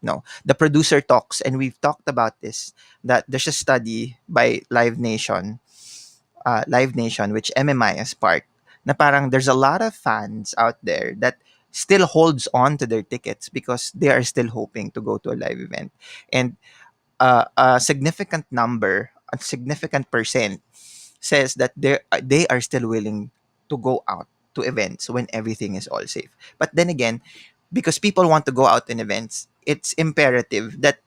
A: no, the producer talks, and we've talked about this, that there's a study by Live Nation, which MMI is part, na parang there's a lot of fans out there that still holds on to their tickets because they are still hoping to go to a live event. And a significant percent says that they are still willing to go out to events when everything is all safe. But then again, because people want to go out in events, it's imperative that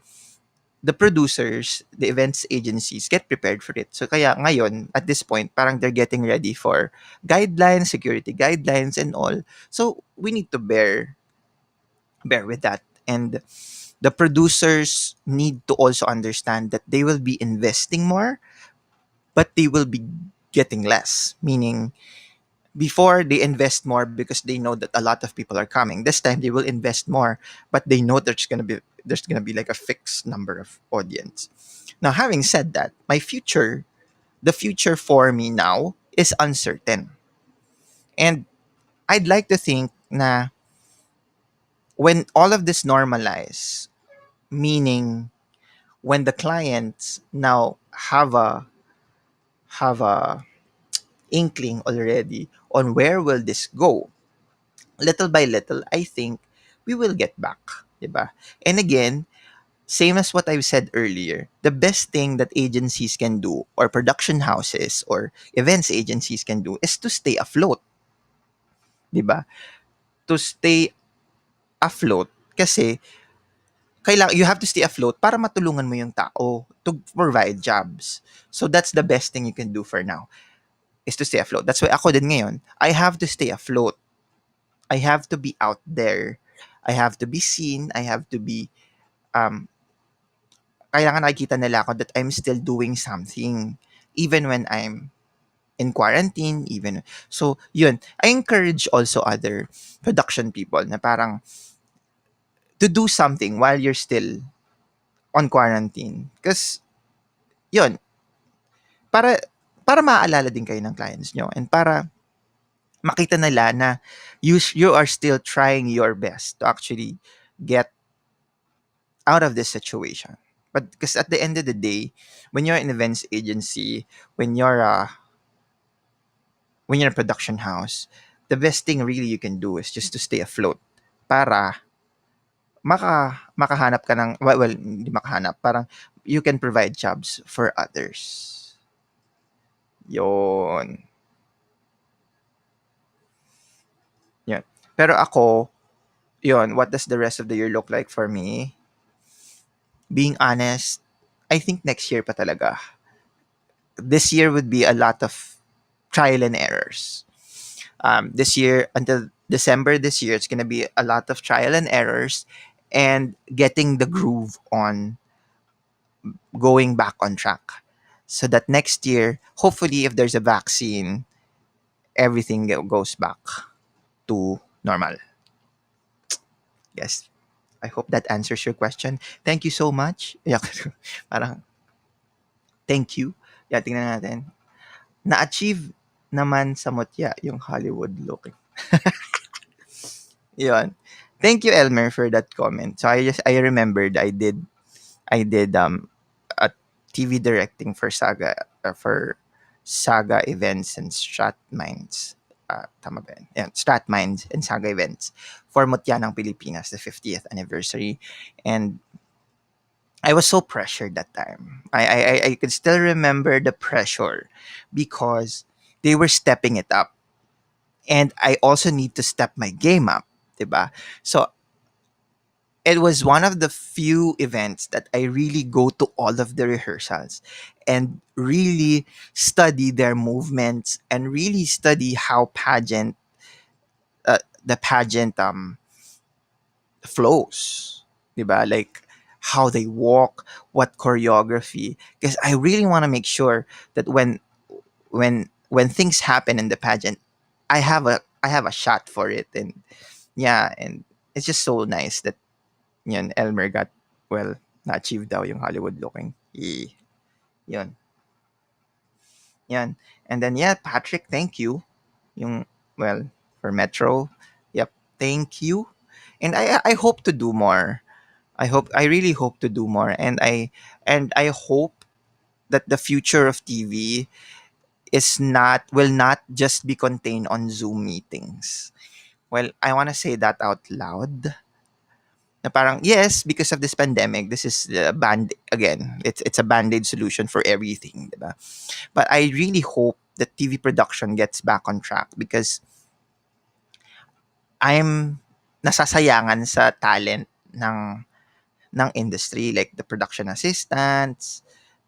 A: the producers, the events agencies get prepared for it. So kaya ngayon, at this point, parang they're getting ready for guidelines, security guidelines and all. So we need to bear with that. And the producers need to also understand that they will be investing more, but they will be getting less. Meaning, before they invest more because they know that a lot of people are coming. This time they will invest more, but they know there's gonna be like a fixed number of audience. Now, having said that, the future for me now is uncertain, and I'd like to think na when all of this normalize, meaning when the clients now have a inkling already on where will this go, little by little, I think we will get back, diba? And again, same as what I've said earlier, the best thing that agencies can do, or production houses or events agencies can do, is to stay afloat, diba? To stay afloat kasi you have to stay afloat para matulungan mo yung tao to provide jobs. So that's the best thing you can do for now. is to stay afloat. That's why ako din ngayon, I have to stay afloat. I have to be out there. I have to be seen. I have to be, um, kailangan nakikita nila ako that I'm still doing something. Even when I'm in quarantine, even. So, yun. I encourage also other production people na parang to do something while you're still on quarantine. Because, yun, para, para maaalala din kayo ng clients nyo and para makita nila na you are still trying your best to actually get out of this situation. But because at the end of the day, when you're an events agency, when you're a when you're a production house, the best thing really you can do is just to stay afloat para makahanap ka ng well, hindi makahanap, parang you can provide jobs for others. Yon. Yan. Pero ako, yon, what does the rest of the year look like for me? Being honest, I think next year pa talaga. This year would be a lot of trial and errors. This year, until December this year, it's going to be a lot of trial and errors and getting the groove on going back on track. So that next year, hopefully, if there's a vaccine, everything goes back to normal. Yes. I hope that answers your question. Thank you so much. Yeah, parang thank you. Yeah, tingnan natin. Na-achieve naman sa mutya yung Hollywood look. Yun. Thank you, Elmer, for that comment. So I remembered I did a TV directing for Saga events and Strat Minds. Tama ba yan? Yan, Strat Minds and Saga events for Mutya ng Pilipinas, the 50th anniversary. And I was so pressured that time. I could still remember the pressure because they were stepping it up. And I also need to step my game up, diba? So it was one of the few events that I really go to all of the rehearsals and really study their movements and really study how the pageant flows, diba? Like how they walk, what choreography, because I really want to make sure that when things happen in the pageant, I have a shot for it. And yeah, and it's just so nice that yun, Elmer got, well, na-achieve daw yung Hollywood looking. Yun. Yan. And then, yeah, Patrick, thank you. Yung, well, for Metro. Yep, thank you. And I hope to do more. I really hope to do more. And I hope that the future of TV will not just be contained on Zoom meetings. Well, I want to say that out loud. Na parang, yes, because of this pandemic, this is the again, it's a band-aid solution for everything, diba? But I really hope that TV production gets back on track because I'm nasasayangan sa talent ng industry, like the production assistants,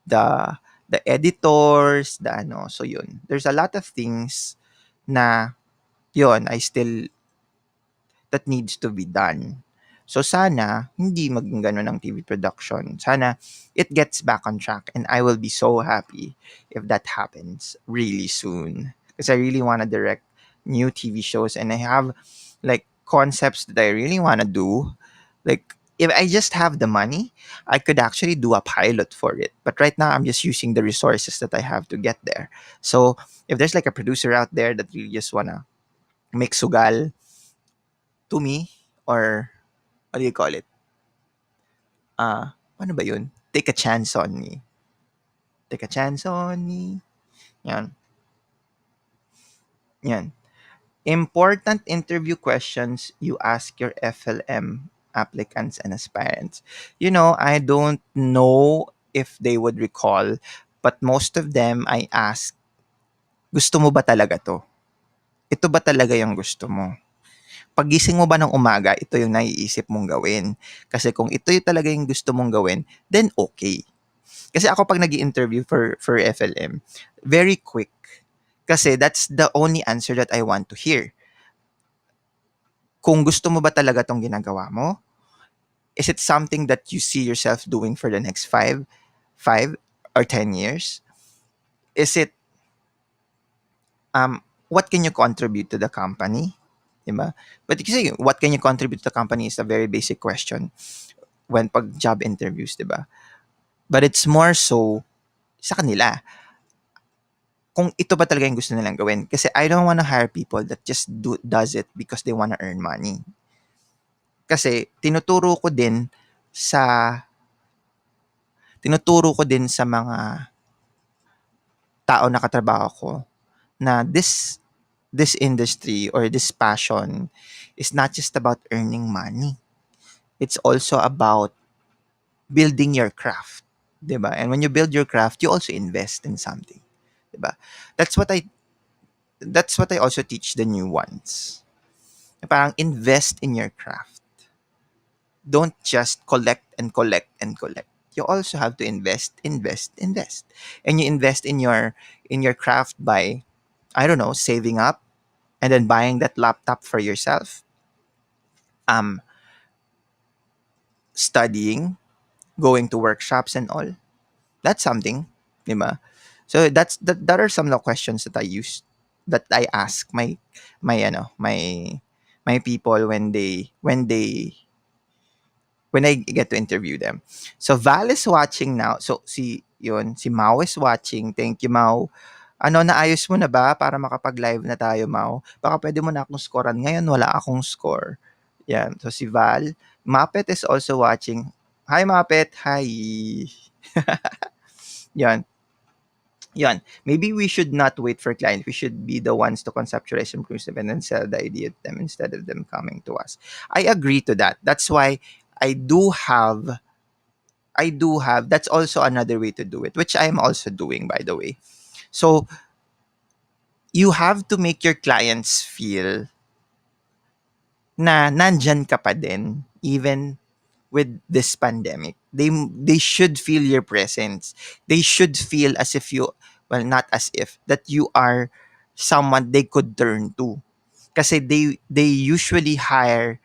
A: the the editors, the ano. So yun. There's a lot of things na yun, I still that needs to be done. So sana hindi maging ganun ang TV production. Sana it gets back on track and I will be so happy if that happens really soon. Because I really want to direct new TV shows and I have like concepts that I really want to do. Like if I just have the money, I could actually do a pilot for it. But right now I'm just using the resources that I have to get there. So if there's like a producer out there that you just wanna make sugal to me, or what do you call it? Paano ba yun? Take a chance on me. Take a chance on me. Yan. Yan. Important interview questions you ask your FLM applicants and aspirants. I don't know if they would recall, but most of them I ask, gusto mo ba talaga to? Ito ba talaga yung gusto mo? Pagising mo ba ng umaga, ito yung naiisip mong gawin? Kasi kung ito yung talaga yung gusto mong gawin, then okay. Kasi ako pag nag interview for FLM, very quick. Kasi that's the only answer that I want to hear. Kung gusto mo ba talaga tong ginagawa mo, is it something that you see yourself doing for the next 5 or 10 years? Is it, what can you contribute to the company? Diba? But kasi what can you contribute to the company is a very basic question when pag job interviews, diba? But it's more so sa kanila. Kung ito ba talaga yung gusto nilang gawin. Kasi I don't wanna hire people that just does it because they wanna earn money. Kasi sa tinuturo ko din sa mga tao na katrabaho ko na this industry or this passion is not just about earning money. It's also about building your craft, 'di ba? And when you build your craft, you also invest in something, 'di ba? That's what I that's what I also teach the new ones. Parang invest in your craft. Don't just collect and collect and collect. You also have to invest, invest, invest. And you invest in your craft by, I don't know, saving up and then buying that laptop for yourself. Um Studying, going to workshops and all. That's something, di ba? So that are some of the questions that I ask my people when I get to interview them. So Val is watching now. So si Mau is watching. Thank you, Mau. Ano, naayos mo na ba para makapag-live na tayo, Mau? Baka pwede mo na akong scorean. Ngayon, wala akong score. Yan. So si Val. Mapet is also watching. Hi, Mapet. Hi. Yan. Yan. Maybe we should not wait for clients. We should be the ones to conceptualize and produce them and then sell the idea to them instead of them coming to us. I agree to that. That's why I do have that's also another way to do it, which I'm also doing, by the way. So you have to make your clients feel na nandyan ka pa din even with this pandemic. They should feel your presence. They should feel as if you, well, not as if, that you are someone they could turn to. Kasi they usually hire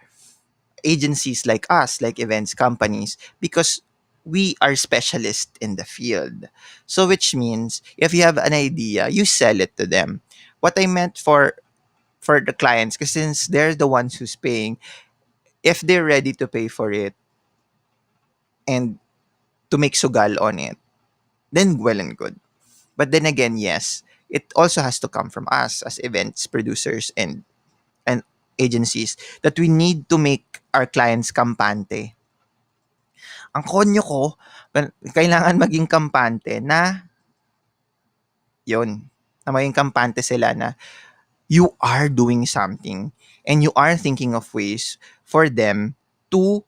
A: agencies like us, like events companies, because we are specialists in the field. So which means if you have an idea, you sell it to them. What I meant for the clients, because since they're the ones who's paying, if they're ready to pay for it and to make sugal on it, then well and good. But then again, yes, it also has to come from us as events producers and agencies that we need to make our clients kampante. Ang konyo ko, well, kailangan maging kampante na yon, na maging kampante sila na you are doing something and you are thinking of ways for them to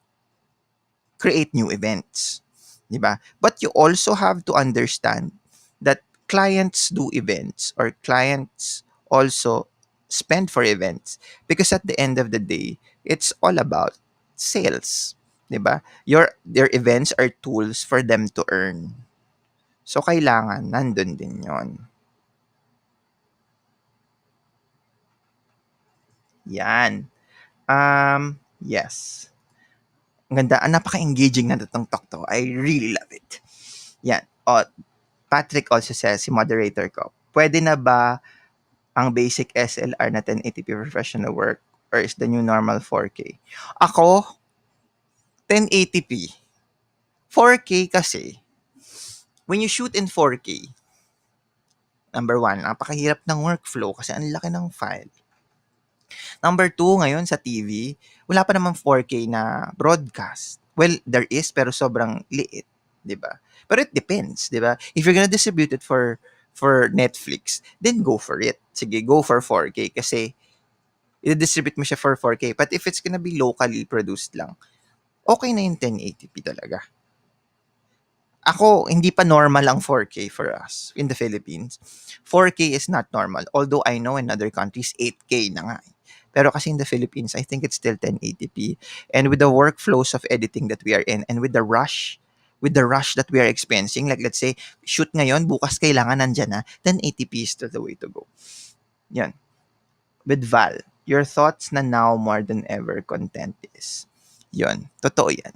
A: create new events. Diba? But you also have to understand that clients do events or clients also spend for events because at the end of the day, it's all about sales. Diba? Your events are tools for them to earn. So, kailangan nandun din yon. Yan. Yes. Ang ganda. Napaka-engaging na itong talk to. I really love it. Yan. Patrick also says, si moderator ko, pwede na ba ang basic SLR na 1080p professional work or is the new normal 4K? Ako, 1080p. 4K kasi, when you shoot in 4K, number one, napakahirap ng workflow kasi ang laki ng file. Number two, ngayon sa TV, wala pa namang 4K na broadcast. Well, there is, pero sobrang liit, di ba? Pero it depends, di ba? If you're gonna distribute it for Netflix, then go for it. Sige, go for 4K kasi i-distribute mo siya for 4K. But if it's gonna be locally produced lang, okay na yung 1080p talaga. Ako, hindi pa normal ang 4K for us in the Philippines. 4K is not normal. Although I know in other countries, 8K na nga. Pero kasi in the Philippines, I think it's still 1080p. And with the workflows of editing that we are in, and with the rush with the rush that we are experiencing, like let's say, shoot ngayon, bukas kailangan nandyan na, then ATP is still the way to go. Yan. With Val, your thoughts na now more than ever content is. Yun. Totoo yan.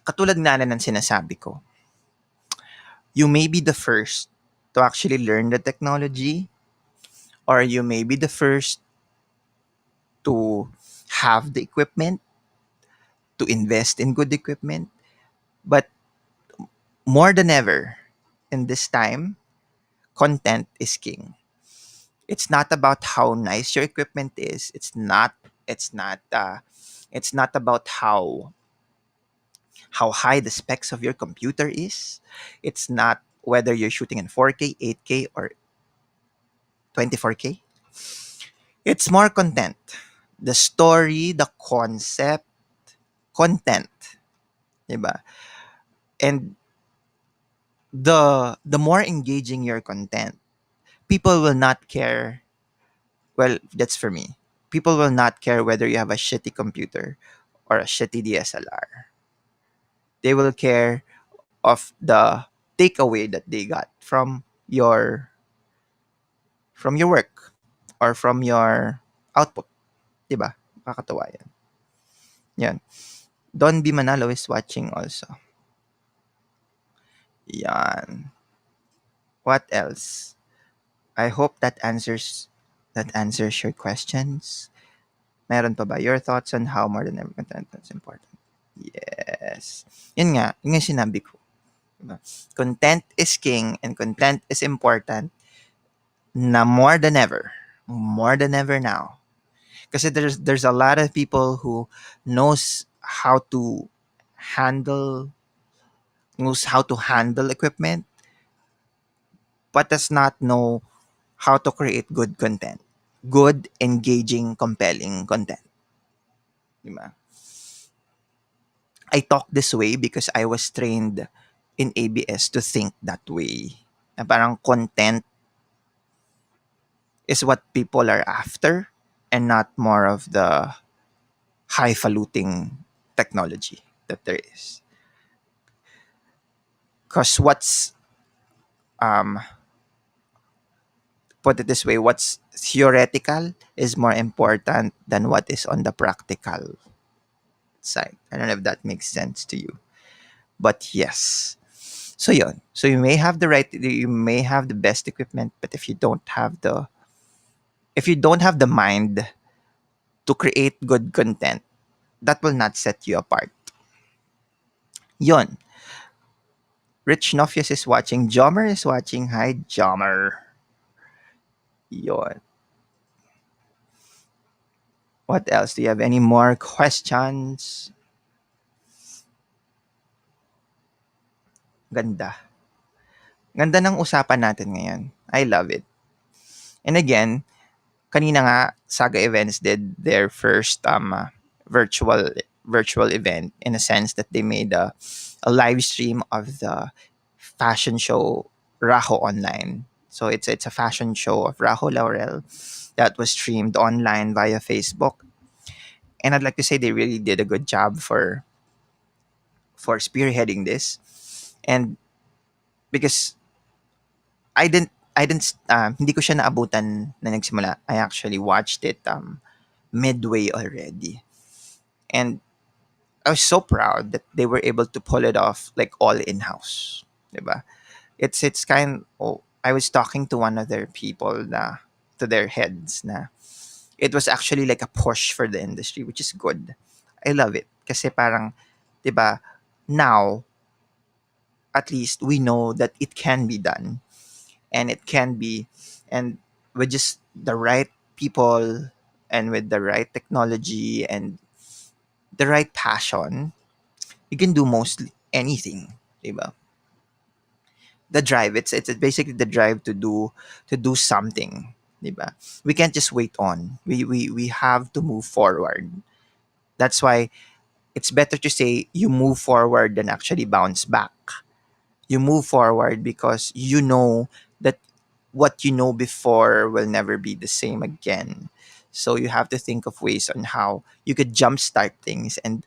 A: Katulad nga na ng sinasabi ko, you may be the first to actually learn the technology, or you may be the first to have the equipment, to invest in good equipment. But more than ever, in this time, content is king. It's not about how nice your equipment is. It's not it's not about how high the specs of your computer is. It's not whether you're shooting in 4K, 8K, or 24K. It's more content. The story, the concept, content, 'di ba? And the more engaging your content, people will not care. Well, that's for me. People will not care whether you have a shitty computer or a shitty DSLR. They will care of the takeaway that they got from your work or from your output, 'di ba? Kakatuwa yan. Yan. Don B. Manalo is watching also. Yan. What else? I hope that answers your questions. Meron pa ba? Your thoughts on how more than ever content is important. Yes. Yun nga sinabi ko. Diba? Content is king and content is important na more than ever now. Kasi there's a lot of people who knows how to handle equipment, but does not know how to create good content, good, engaging, compelling content. Diba? I talk this way because I was trained in ABS to think that way. Na parang content is what people are after and not more of the highfalutin technology that there is. Because um, put it this way, what's theoretical is more important than what is on the practical side. I don't know if that makes sense to you. But yes. So yun. So you may have the best equipment, but if you don't have the mind to create good content, that will not set you apart. Yun. Rich Nofius is watching. Jomer is watching. Hi, Jomer. Yun. What else? Do you have any more questions? Ganda. Ganda ng usapan natin ngayon. I love it. And again, kanina nga, Saga Events did their first virtual virtual event, in a sense that they made a live stream of the fashion show Rajo Online. So it's a fashion show of Rajo Laurel that was streamed online via Facebook. And I'd like to say they really did a good job for spearheading this. And because hindi ko siya naabutan na nagsimula. I actually watched it midway already. And I was so proud that they were able to pull it off like all in-house. Diba? It's kind oh, I was talking to one of their people to their heads na it was actually like a push for the industry, which is good. I love it. Kasi parang, diba, now, at least we know that it can be done. And it can be, and with just the right people and with the right technology and the right passion, you can do mostly anything, diba? The drive, it's basically the drive to do something, diba? We can't just wait on. We have to move forward. That's why it's better to say you move forward than actually bounce back. You move forward because you know that what you know before will never be the same again. So you have to think of ways on how you could jumpstart things. And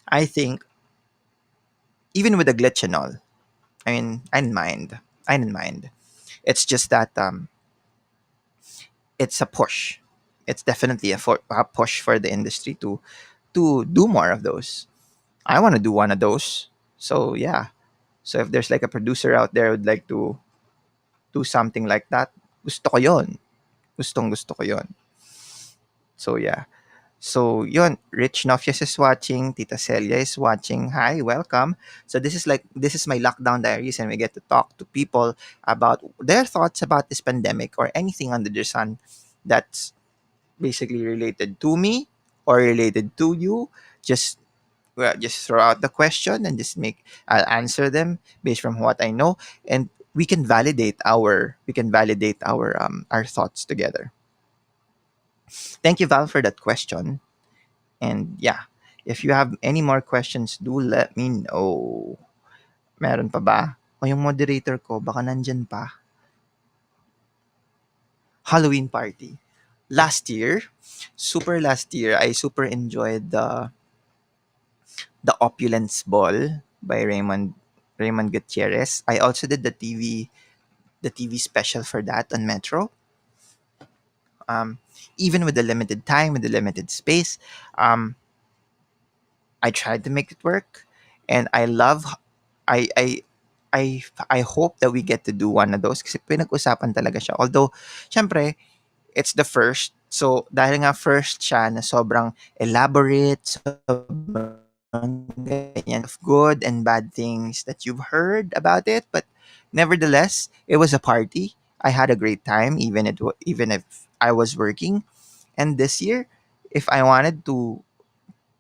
A: I think even with the glitch and all. I mean, I didn't mind. I didn't mind. It's just that it's a push. It's definitely a push for the industry to do more of those. I want to do one of those. So yeah. So if there's like a producer out there who would like to do something like that, gusto ko yon. Gustong gusto ko yon. So yeah. So yon, Rich Nofias is watching, Tita Celia is watching. Hi, welcome. So this is my lockdown diaries, and we get to talk to people about their thoughts about this pandemic or anything under the sun that's basically related to me or related to you. Just just throw out the question and just make I'll answer them based from what I know, and we can validate our thoughts together. Thank you, Val, for that question. And yeah, if you have any more questions, do let me know. Meron pa ba? O yung moderator ko, baka nandyan pa. Halloween party. Last year, I super enjoyed the Opulence Ball by Raymond Gutierrez. I also did the TV special for that on Metro. Um, Even with the limited time, with the limited space, um, I tried to make it work, and I I I hope that we get to do one of those kasi pinag-usapan talaga siya. Although, syempre, it's the first. So, dahil nga first siya na sobrang elaborate, sobrang ganyan of good and bad things that you've heard about it. But nevertheless, it was a party. I had a great time, even if I was working. And this year, if I wanted to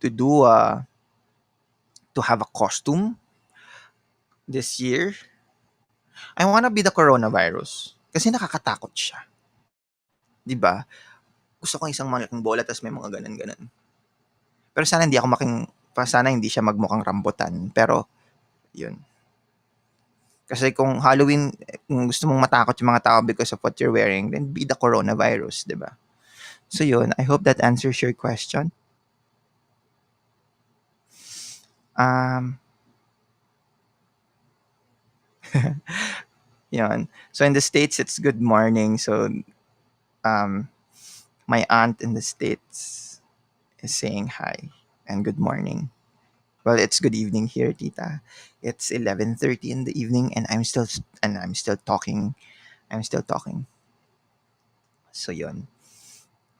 A: do to have a costume this year, I wanna be the coronavirus. Kasi nakakatakot siya. 'Di ba? Gusto ko isang malaking bola tas may mga ganon-ganon. Pero sana hindi siya magmukhang rambutan. Pero, yun. Kasi kung Halloween, kung gusto mong matakot yung mga tao because of what you're wearing, then be the coronavirus, di ba? So yun, I hope that answers your question. Um, Yun. So in the States, it's good morning. So um, my aunt in the States is saying hi and good morning. Well, it's good evening here, Tita. It's 11:30 in the evening, and I'm still talking. I'm still talking. So yun.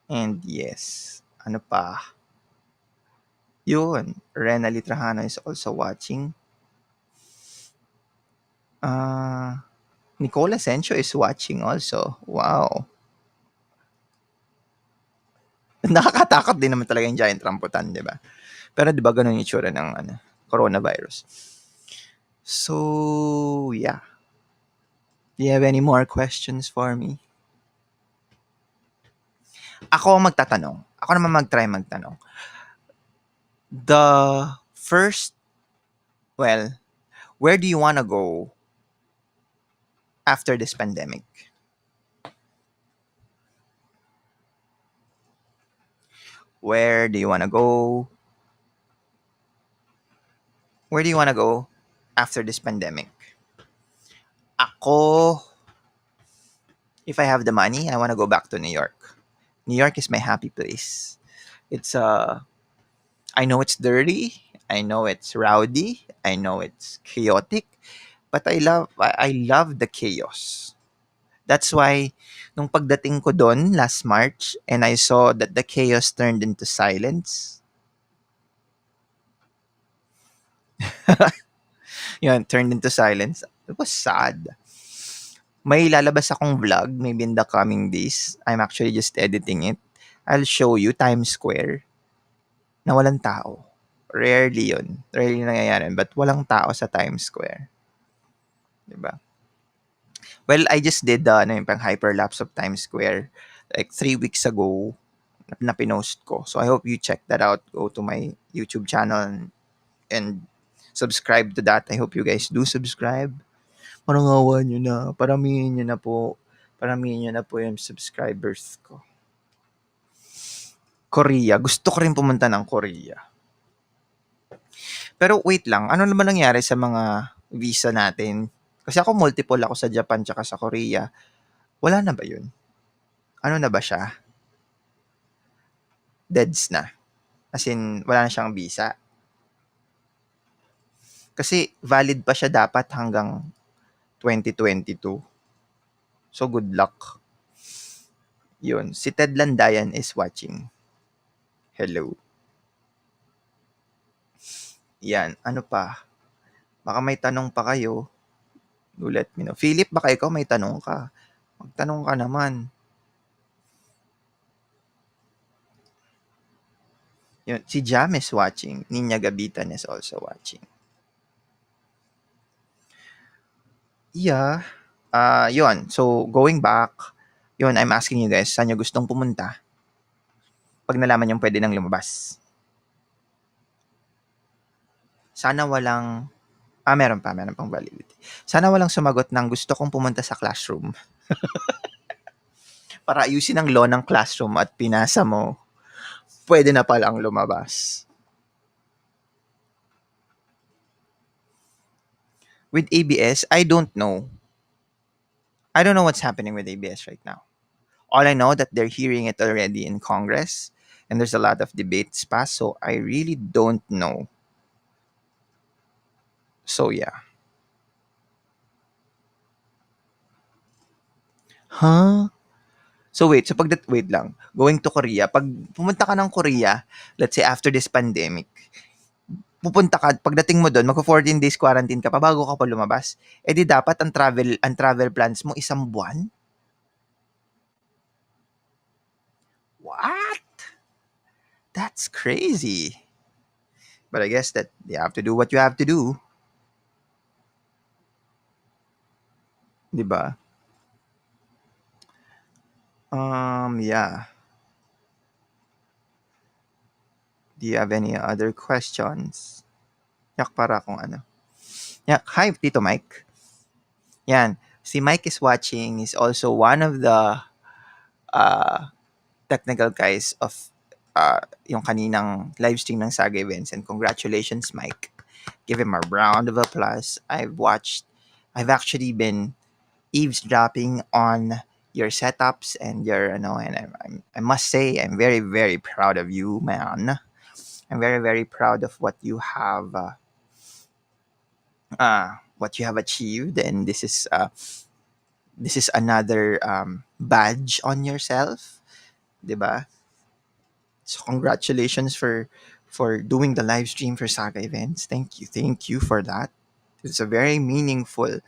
A: And yes, ano pa? Yun. Rena Litrahano is also watching. Nicole Asensio is watching also. Wow. Nakakatakot din naman talaga yung giant rambutan, di ba? Pero di ba ganun yung itsura ng coronavirus? So, yeah. Do you have any more questions for me? Ako ang magtatanong. Ako naman mag-try magtanong. The first, well, where do you want to go after this pandemic? Where do you want to go? Where do you want to go after this pandemic? Ako, if I have the money, I want to go back to New York. New York is my happy place. It's I know it's dirty, I know it's rowdy, I know it's chaotic, but I love the chaos. That's why nung pagdating ko doon last March and I saw that the chaos turned into silence, yun, turned into silence, it was sad. May lalabas akong vlog maybe in the coming days. I'm actually just editing it. I'll show you Times Square na walang tao. Rarely yun. Rarely nangyayari. But walang tao sa Times Square. Diba? Well, I just did yung pang hyperlapse of Times Square like 3 weeks ago na pinost ko. So I hope you check that out. Go to my YouTube channel and subscribe to that. I hope you guys do subscribe. Parang awa nyo na. Paramihin nyo na po. Paramihin nyo na po yung subscribers ko. Korea. Gusto ko rin pumunta ng Korea. Pero wait lang, ano naman nangyari sa mga visa natin? Kasi ako multiple ako sa Japan tsaka sa Korea. Wala na ba yun? Ano na ba siya? Deads na. As in, wala na siyang visa. Kasi valid pa siya dapat hanggang 2022. So good luck. Yun. Si Ted Landayan is watching. Hello. Yan. Ano pa? Baka may tanong pa kayo. Do let me know. Philip, baka ikaw may tanong ka. Magtanong ka naman. Yun. Si Jam is watching. Ninya Gabitan is also watching. Yeah. Yun. So, going back, yun, I'm asking you guys, saan nyo gustong pumunta pag nalaman yung pwede nang lumabas? Sana walang, meron pang validity. Sana walang sumagot ng gusto kong pumunta sa classroom para ayusin ang law ng classroom at pinasa mo, pwede na palang lumabas. With ABS, I don't know. I don't know what's happening with ABS right now. All I know that they're hearing it already in Congress and there's a lot of debates passed, so I really don't know. So yeah. Huh? So wait, wait lang. Going to Korea, pag pumunta ka ng Korea, let's say after this pandemic, pupunta ka, pagdating mo doon, magko 14 days quarantine ka pa bago ka pa lumabas. Eh di dapat ang travel plans mo isang buwan? What? That's crazy. But I guess that you have to do what you have to do. 'Di ba? Yeah. Do you have any other questions? Yak para kung ano. Yak, hi, Tito Mike. Yan. Si Mike is watching. He's also one of the uh, technical guys of yung kaninang live stream ng Saga Events. And congratulations, Mike. Give him a round of applause. I've actually been eavesdropping on your setups and your, and I must say, I'm very, very proud of you, man. I'm very, very proud of what you have achieved, and this is another badge on yourself, 'di ba? So congratulations for doing the live stream for Saga Events. Thank you for that. It's a very meaningful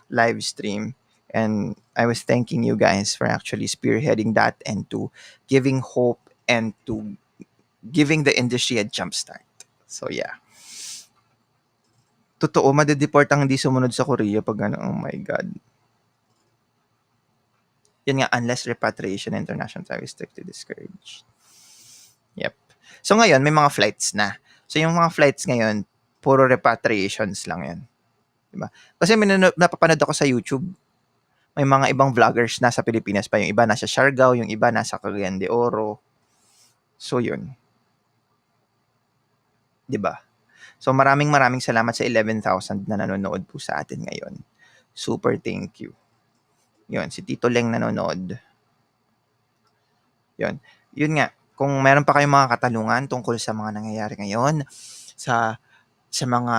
A: live stream, and I was thanking you guys for actually spearheading that and to giving hope and to giving the industry a jump start. So yeah. Totoo, madedeport ang hindi sumunod sa Korea pag ano, oh my God. Yun nga, unless repatriation international travel is strictly discouraged. Yep. So ngayon, may mga flights na. So yung mga flights ngayon, puro repatriations lang yan. Diba? Kasi may napapanood ako sa YouTube, may mga ibang vloggers na sa Pilipinas pa. Yung iba nasa Siargao, yung iba nasa Cagayan de Oro. So yun. Diba? So maraming salamat sa 11,000 na nanonood po sa atin ngayon. Super thank you. Yun, si Tito Leng nanonood. Yun. Yun nga, kung meron pa kayong mga katanungan tungkol sa mga nangyayari ngayon, sa mga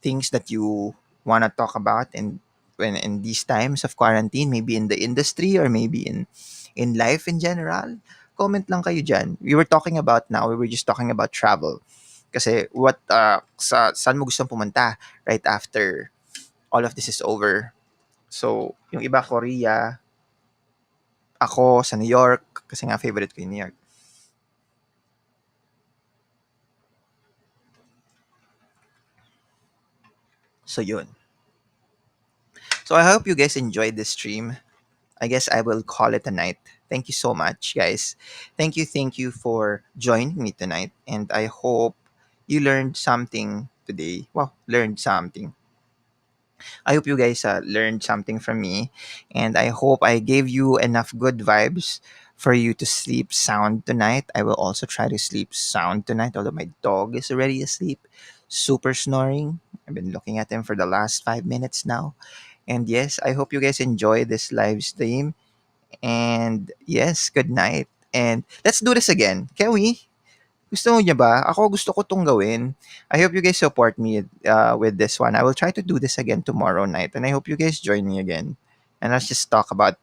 A: things that you wanna talk about and when in these times of quarantine, maybe in the industry or maybe in life in general, comment lang kayo dyan. We were just talking about travel. Kasi saan mo gustong pumunta right after all of this is over. So, yung iba Korea, ako sa New York, kasi nga favorite ko yung New York. So, yun. So, I hope you guys enjoyed this stream. I guess I will call it a night. Thank you so much, guys. Thank you for joining me tonight. And I hope you learned something today. Well, learned something. I hope you guys learned something from me. And I hope I gave you enough good vibes for you to sleep sound tonight. I will also try to sleep sound tonight, although my dog is already asleep, super snoring. I've been looking at him for the last 5 minutes now. And yes, I hope you guys enjoy this live stream. And yes, good night. And let's do this again. Can we? Gusto niyo ba? Ako gusto ko 'tong gawin. I hope you guys support me with this one. I will try to do this again tomorrow night, and I hope you guys join me again. And let's just talk about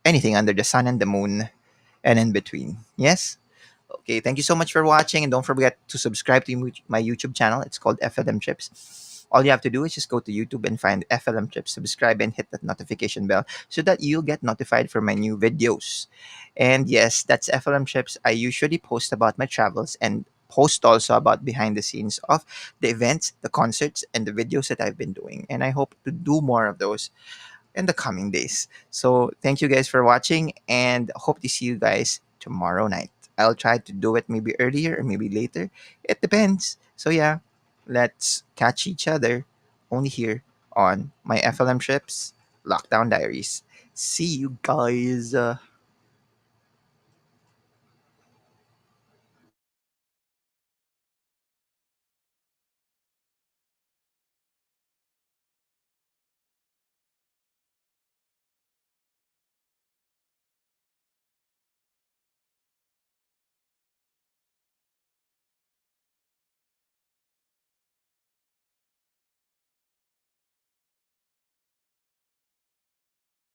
A: anything under the sun and the moon and in between. Yes? Okay, thank you so much for watching, and don't forget to subscribe to my YouTube channel. It's called FLM Trips. All you have to do is just go to YouTube and find FLM Trips, subscribe, and hit that notification bell so that you'll get notified for my new videos. And yes, that's FLM Trips. I usually post about my travels and post also about behind the scenes of the events, the concerts, and the videos that I've been doing. And I hope to do more of those in the coming days. So thank you guys for watching and hope to see you guys tomorrow night. I'll try to do it maybe earlier or maybe later. It depends. So yeah, let's catch each other only here on my FLM Trips Lockdown Diaries. See you guys.